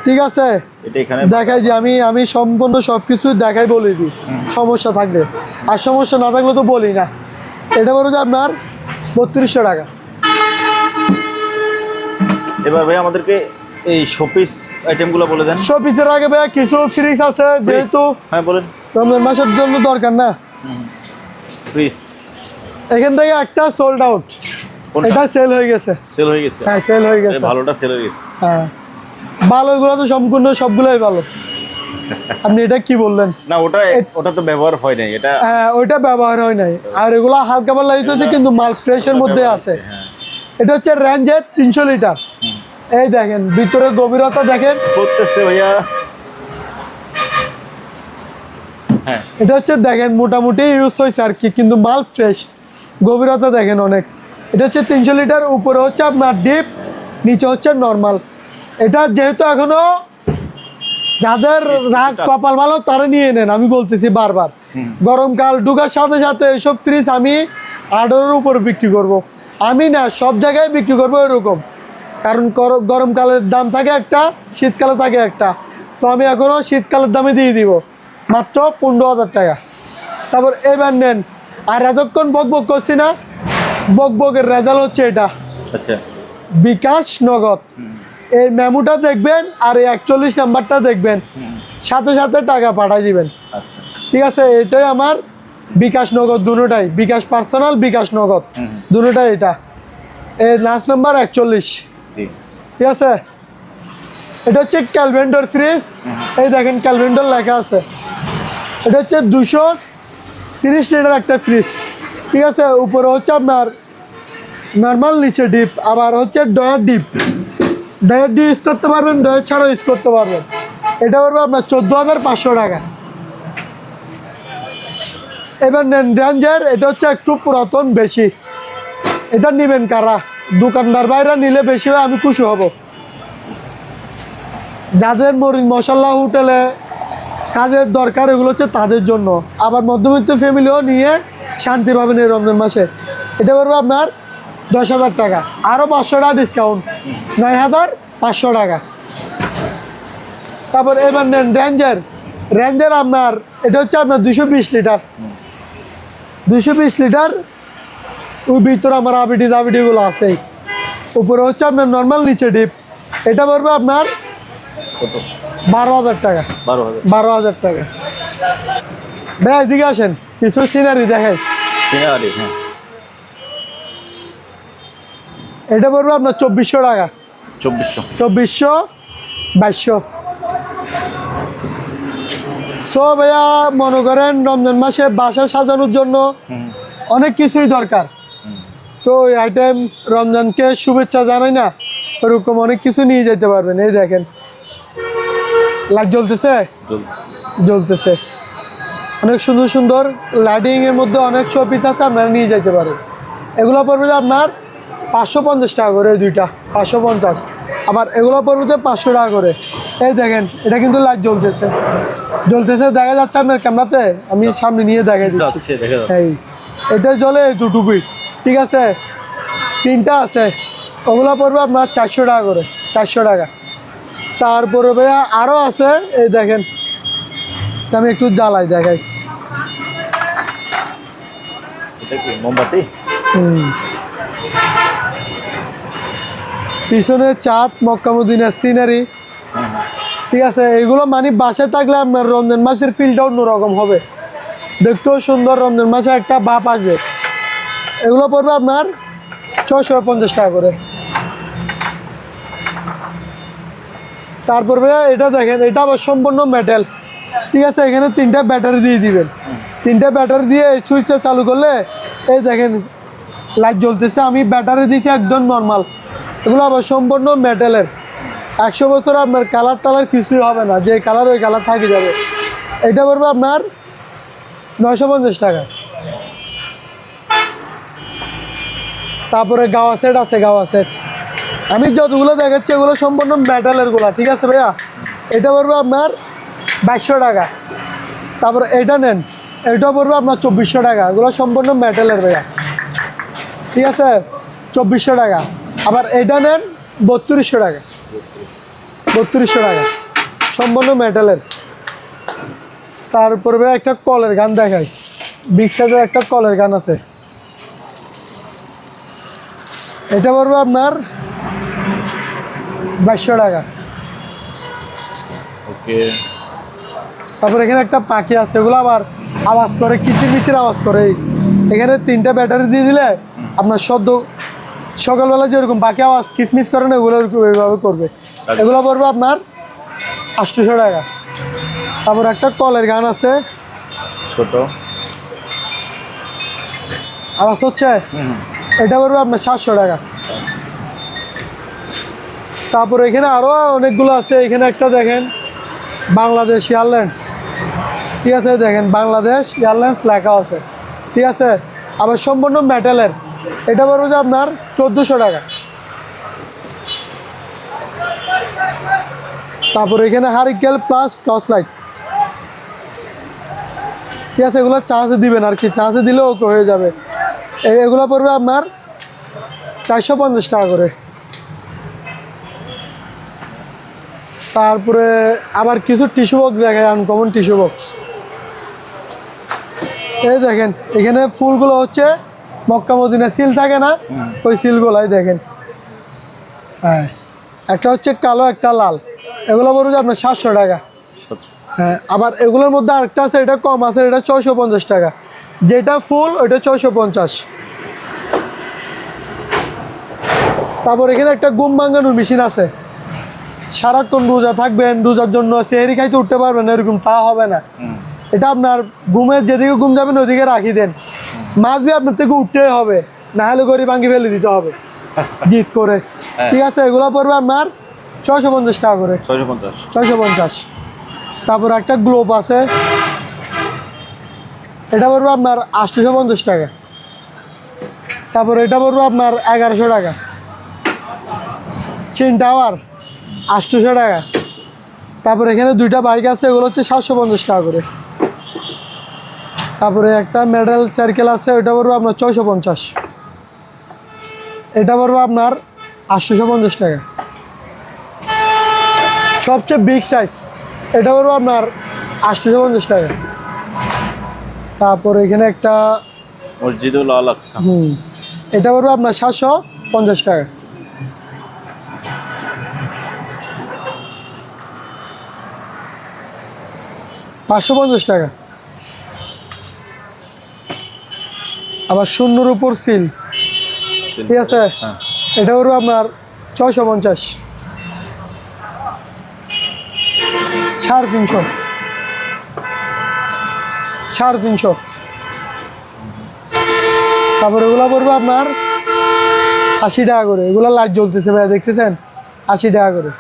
ঠিক আছে। এটা এখানে দেখাই যে আমি সম্পূর্ণ সব কিছু দেখাই, বলে দিই সমস্যা থাকলে, আর সমস্যা না থাকলে তো বলি না। এটা বলো যে আপনার 3200 টাকা। এবার ভাই আমাদেরকে এই শোপিস আইটেমগুলো বলে দেন। শোপিসের আগে ভাই কিছু ফ্রিজ আছে, যেহেতু হ্যাঁ বলেন, রমজান মাসের জন্য দরকার না। ফ্রিজ এখান থেকে একটা সোল্ড আউট, এটা সেল হয়ে গেছে, হ্যাঁ সেল হয়ে গেছে, ভালোটা সেল হয়ে গেছে, হ্যাঁ ভালো, এগুলো তো সম্পূর্ণ সবগুলোই ভালো। আপনি এটা কি বললেন? না ওটা তো ব্যবহার হয় নাই, এটা হ্যাঁ ওইটা ব্যবহার হয় নাই, আর এগুলো হালকা পাল্লা হইতেছে, কিন্তু মাল ফ্রেশের মধ্যে আছে। এটা হচ্ছে রেঞ্জের 300 লিটার। এই দেখেন ভিতরে গভীরতা দেখেন, করতেছে ভাইয়া, হ্যাঁ এটা হচ্ছে দেখেন মোটামুটি ইউজ হয়েছে আর কি, কিন্তু মাল ফ্রেশ, গভীরতা দেখেন অনেক। এটা হচ্ছে 300 লিটার, উপরে হচ্ছে আপনার ডিপ, নিচে হচ্ছে নর্মাল। এটা যেহেতু এখনো যাদের রাগ কপাল ভালো তারা নিয়ে নেন, আমি বলতেছি বারবার। গরমকাল ঢুকার সাথে সাথে এইসব ফ্রিজ আমি 18-এর উপরে বিক্রি করব। আমি না, সব জায়গায় বিক্রি করবো এরকম, কারণ গরমকালের দাম থাকে একটা, শীতকালে থাকে একটা। তো আমি এখনও শীতকালের দামে দিয়ে দিব মাত্র 15,000 টাকা। তারপর এবার নেন, আর এতক্ষণ বক করছি না, বকের রেজাল্ট হচ্ছে এটা। আচ্ছা, বিকাশ নগদ, এই মেমোটা দেখবেন আর এই 41 নাম্বারটা দেখবেন, সাথে সাথে টাকা পাঠাই দিবেন। আচ্ছা ঠিক আছে, এটাই আমার বিকাশ নগদ, দুটোটাই বিকাশ পার্সোনাল, বিকাশ নগদ, দুটোটাই। এটা এই লাস্ট নাম্বার 41, ঠিক আছে। এটা হচ্ছে ক্যালভেন্ডর ফ্রিজ, এই দেখেন ক্যালভেন্ডর লেখা আছে। এটা হচ্ছে 230 লিটার একটা ফ্রিজ, ঠিক আছে। উপরে হচ্ছে আপনার নর্মাল, নিচে ডিপ, আবার হচ্ছে ডয়ার ডিপ ইউজ করতে পারবেন, ডয়ার ছাড়াও ইউজ করতে পারবেন। এটা পড়বে আপনার 14,500 টাকা। এবার নেন রেঞ্জের, এটা হচ্ছে একটু পুরাতন বেশি, এটা নেবেন কারা? দোকানদার বাইরে নিলে বেশি হয় আমি খুশি হব। যাদের মরিচ মশলা হোটেলে কাজের দরকার এগুলো হচ্ছে তাদের জন্য, আবার মধ্যবিত্ত ফ্যামিলিও নিয়ে শান্তি পাবেন এই রমজান মাসে। এটা পড়বে আপনার 10,000 টাকা, আরও 500 টাকা ডিসকাউন্ট, 9,500 টাকা। তারপর এবার নেন রেঞ্জার। রেঞ্জার আপনার এটা হচ্ছে আপনার 220 লিটার, 220 লিটার। ওই ভিতরে আমার আবিডিগুলো আছে, উপরে হচ্ছে আপনার নর্মাল, নিচে ডিপ। এটা পড়বে আপনার 12,000 টাকা, 12,000 টাকা। ভাই এদিকে আসেন, কিছু সিনারি দেখাই। সিনারি, হ্যাঁ। এটা পড়বে আপনার 2400 টাকা, 2400, 2200। সো ভাইয়া মনে করেন রমজান মাসে বাসা সাজানোর জন্য অনেক কিছুই দরকার। তো এই আইটেম রমজানকে শুভেচ্ছা জানাই না, ওরকম অনেক কিছু নিয়ে যেতে পারবেন। এই দেখেন লাইট জ্বলতেছে, অনেক সুন্দর সুন্দর লাইটিং এর মধ্যে অনেক শোপিস আছে, আপনারা নিয়ে যেতে পারেন। এগুলো পড়বে যে আপনার 550 টাকা করে, এই দুইটা 550। আবার এগুলো পড়বে যে 500 টাকা করে। এই দেখেন এটা কিন্তু লাইট জ্বলতেছে, দেখা যাচ্ছে আপনার ক্যামেরাতে, আমি সামনে নিয়ে দেখাই দিচ্ছি। এই এটা জ্বলে দুটুকুই, ঠিক আছে। 3টা আছে, ওগুলো পড়বে আপনার 400 টাকা করে, 400 টাকা। তারপরে ভাইয়া আরও আছে, এই দেখেন আমি একটু জ্বালাই দেখাই। এটা কি মোমবাতি? পিছনে চাঁদ, মক্কা মদিনার সিনারি, ঠিক আছে। এগুলো মানে বাসায় থাকলে আপনার রমজান মাসের ফিলটা অন্যরকম হবে, দেখতেও সুন্দর, রমজান মাসে একটা ভাব আসবে। এগুলো পড়বে আপনার 650 টাকা করে। তারপর ভাইয়া এটা দেখেন, এটা আবার সম্পূর্ণ মেটাল, ঠিক আছে। এখানে 3টা ব্যাটারি দিয়ে দিবেন, 3টা ব্যাটারি দিয়ে এই সুইচটা চালু করলে এই দেখেন লাইট জ্বলতেছে। আমি ব্যাটারি দিচ্ছি একদম নর্মাল, এগুলো আবার সম্পূর্ণ মেটালের। 100 বছর আপনার কালার টালার কিছুই হবে না, যে কালার ওই কালার থাকি যাবে। এটা পড়বে আপনার 950 টাকা। তারপরে গাওয়া সেট আছে, গাওয়া সেট আমি যতগুলো দেখাচ্ছি এগুলো সম্পূর্ণ মেটালের গুলা, ঠিক আছে ভাইয়া। এটা পড়বে আপনার 2200 টাকা। তারপরে এটা নেন, এটা পড়বে আপনার 2400 টাকা, এগুলো সম্পূর্ণ মেটালের ভাইয়া, ঠিক আছে, 2400 টাকা। আবার এটা নেন 3200 টাকা, 3200 টাকা, সম্পূর্ণ মেটালের। তারপরে ভাইয়া একটা কলের গান দেখাই, বিখ্যাত একটা কলের গান আছে, এটা পড়বে আপনার 2200 টাকা। ওকে। তারপর এখানে একটা পাখি আছে, এগুলো আবার আওয়াজ করে, কিচিরমিচির আওয়াজ করে। এখানে 3টা ব্যাটারি দিয়ে দিলে আপনার সদ্য সকালবেলা যেরকম পাখি আওয়াজ কিচমিচ করে না, এগুলো এইভাবে করবে। এগুলো পড়বে আপনার 800 টাকা। তারপর একটা কলের গান আছে, ছোট আওয়াজ হচ্ছে, এটা পড়বে আপনার 700 টাকা। তারপর এখানে আরও অনেকগুলো আছে। এখানে একটা দেখেন বাংলাদেশ এয়ারলাইন্স, ঠিক আছে, দেখেন বাংলাদেশ এয়ারলাইন্স লেখা আছে, ঠিক আছে। আবার সম্পূর্ণ মেটালের, এটা পড়বে যে আপনার 1400 টাকা। তারপর এখানে হারিকেল প্লাস টর্চ লাইট, ঠিক আছে, এগুলো চার্জে দিবেন আর কি, চার্জে দিলেও ওকে হয়ে যাবে। এগুলো পড়বে আপনার 450 টাকা করে। তারপরে আবার কিছু টিস্যু বক্স দেখায়, আনকমন টিস্যু বক্স। এই দেখেন এখানে ফুলগুলো হচ্ছে মক্কা মদিনা সিল থাকে না, ওই সিলগুলাই দেখেন। হ্যাঁ, একটা হচ্ছে কালো, একটা লাল, এগুলো পড়বে আপনার 700 টাকা। হ্যাঁ, আবার এগুলোর মধ্যে আরেকটা আছে, এটা কম আছে, এটা 650 টাকা। যেটা ফুল ওইটা 650। তারপর এখানে একটা ঘুম ভাঙানোর মেশিন আছে, সারাক্ষণ রোজা থাকবেন, রোজার জন্য সেহরি খাইতে উঠতে পারবেন এরকম, তা হবে না। এটা আপনার ঘুমের যেদিকে ঘুম যাবেন ওদিকে রাখি দেন, মাছ দিয়ে আপনার থেকে উঠতেই হবে, না হলে গড়ি ভাঙি ফেলে দিতে হবে জিত করে, ঠিক আছে। এগুলো পড়বে আপনার 650 টাকা করে, 650। তারপর একটা গ্লোব আছে, এটা পড়বে আপনার 850 টাকা। তারপর এটা পড়বে আপনার 1100 টাকা। চেন টাওয়ার 800 টাকা। তারপরে এখানে দুইটা বাইক আছে, এগুলো হচ্ছে 750 টাকা করে। তারপরে একটা মেডেল সার্কেল আছে, ওইটা পড়বে আপনার 650। এটা পড়বে আপনার 850 টাকা। সবচেয়ে বিগ সাইজ এটা পড়বে আপনার 850 টাকা। তারপর এখানে একটা মসজিদুল আল আকসা, এটা পড়বে আপনার 750 টাকা। $550 টাকা। আবার শূন্যর উপর সিল, ঠিক আছে, হ্যাঁ। এটা পড়বে আপনার 650, 350, 350। তারপর এগুলো পড়বে আপনার 80 টাকা করে। এগুলো লাইট জ্বলতেছে ভাই, দেখতেছেন, 80 টাকা করে।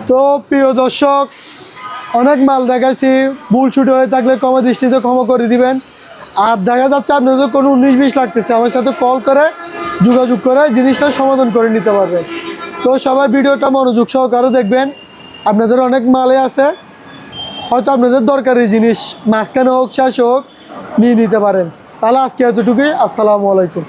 তো প্রিয় দর্শক, অনেক মাল দেখাইছি, ভুল ছুটি হয়ে থাকলে ক্ষমা দৃষ্টিতে ক্ষমা করে দিবেন। আর দেখা যাচ্ছে আপনাদের কোনো 19-20 লাগতেছে, আমার সাথে কল করে যোগাযোগ করে জিনিসটা সমাধান করে নিতে পারবেন। তো সবাই ভিডিওটা মনোযোগ সহকারে দেখবেন। আপনাদের অনেক মালে আছে, হয়তো আপনাদের দরকারি জিনিস মাঝখানে হোক শেষ হোক নিয়ে নিতে পারেন। তাহলে আজকে এতটুকুই। আসসালামু আলাইকুম।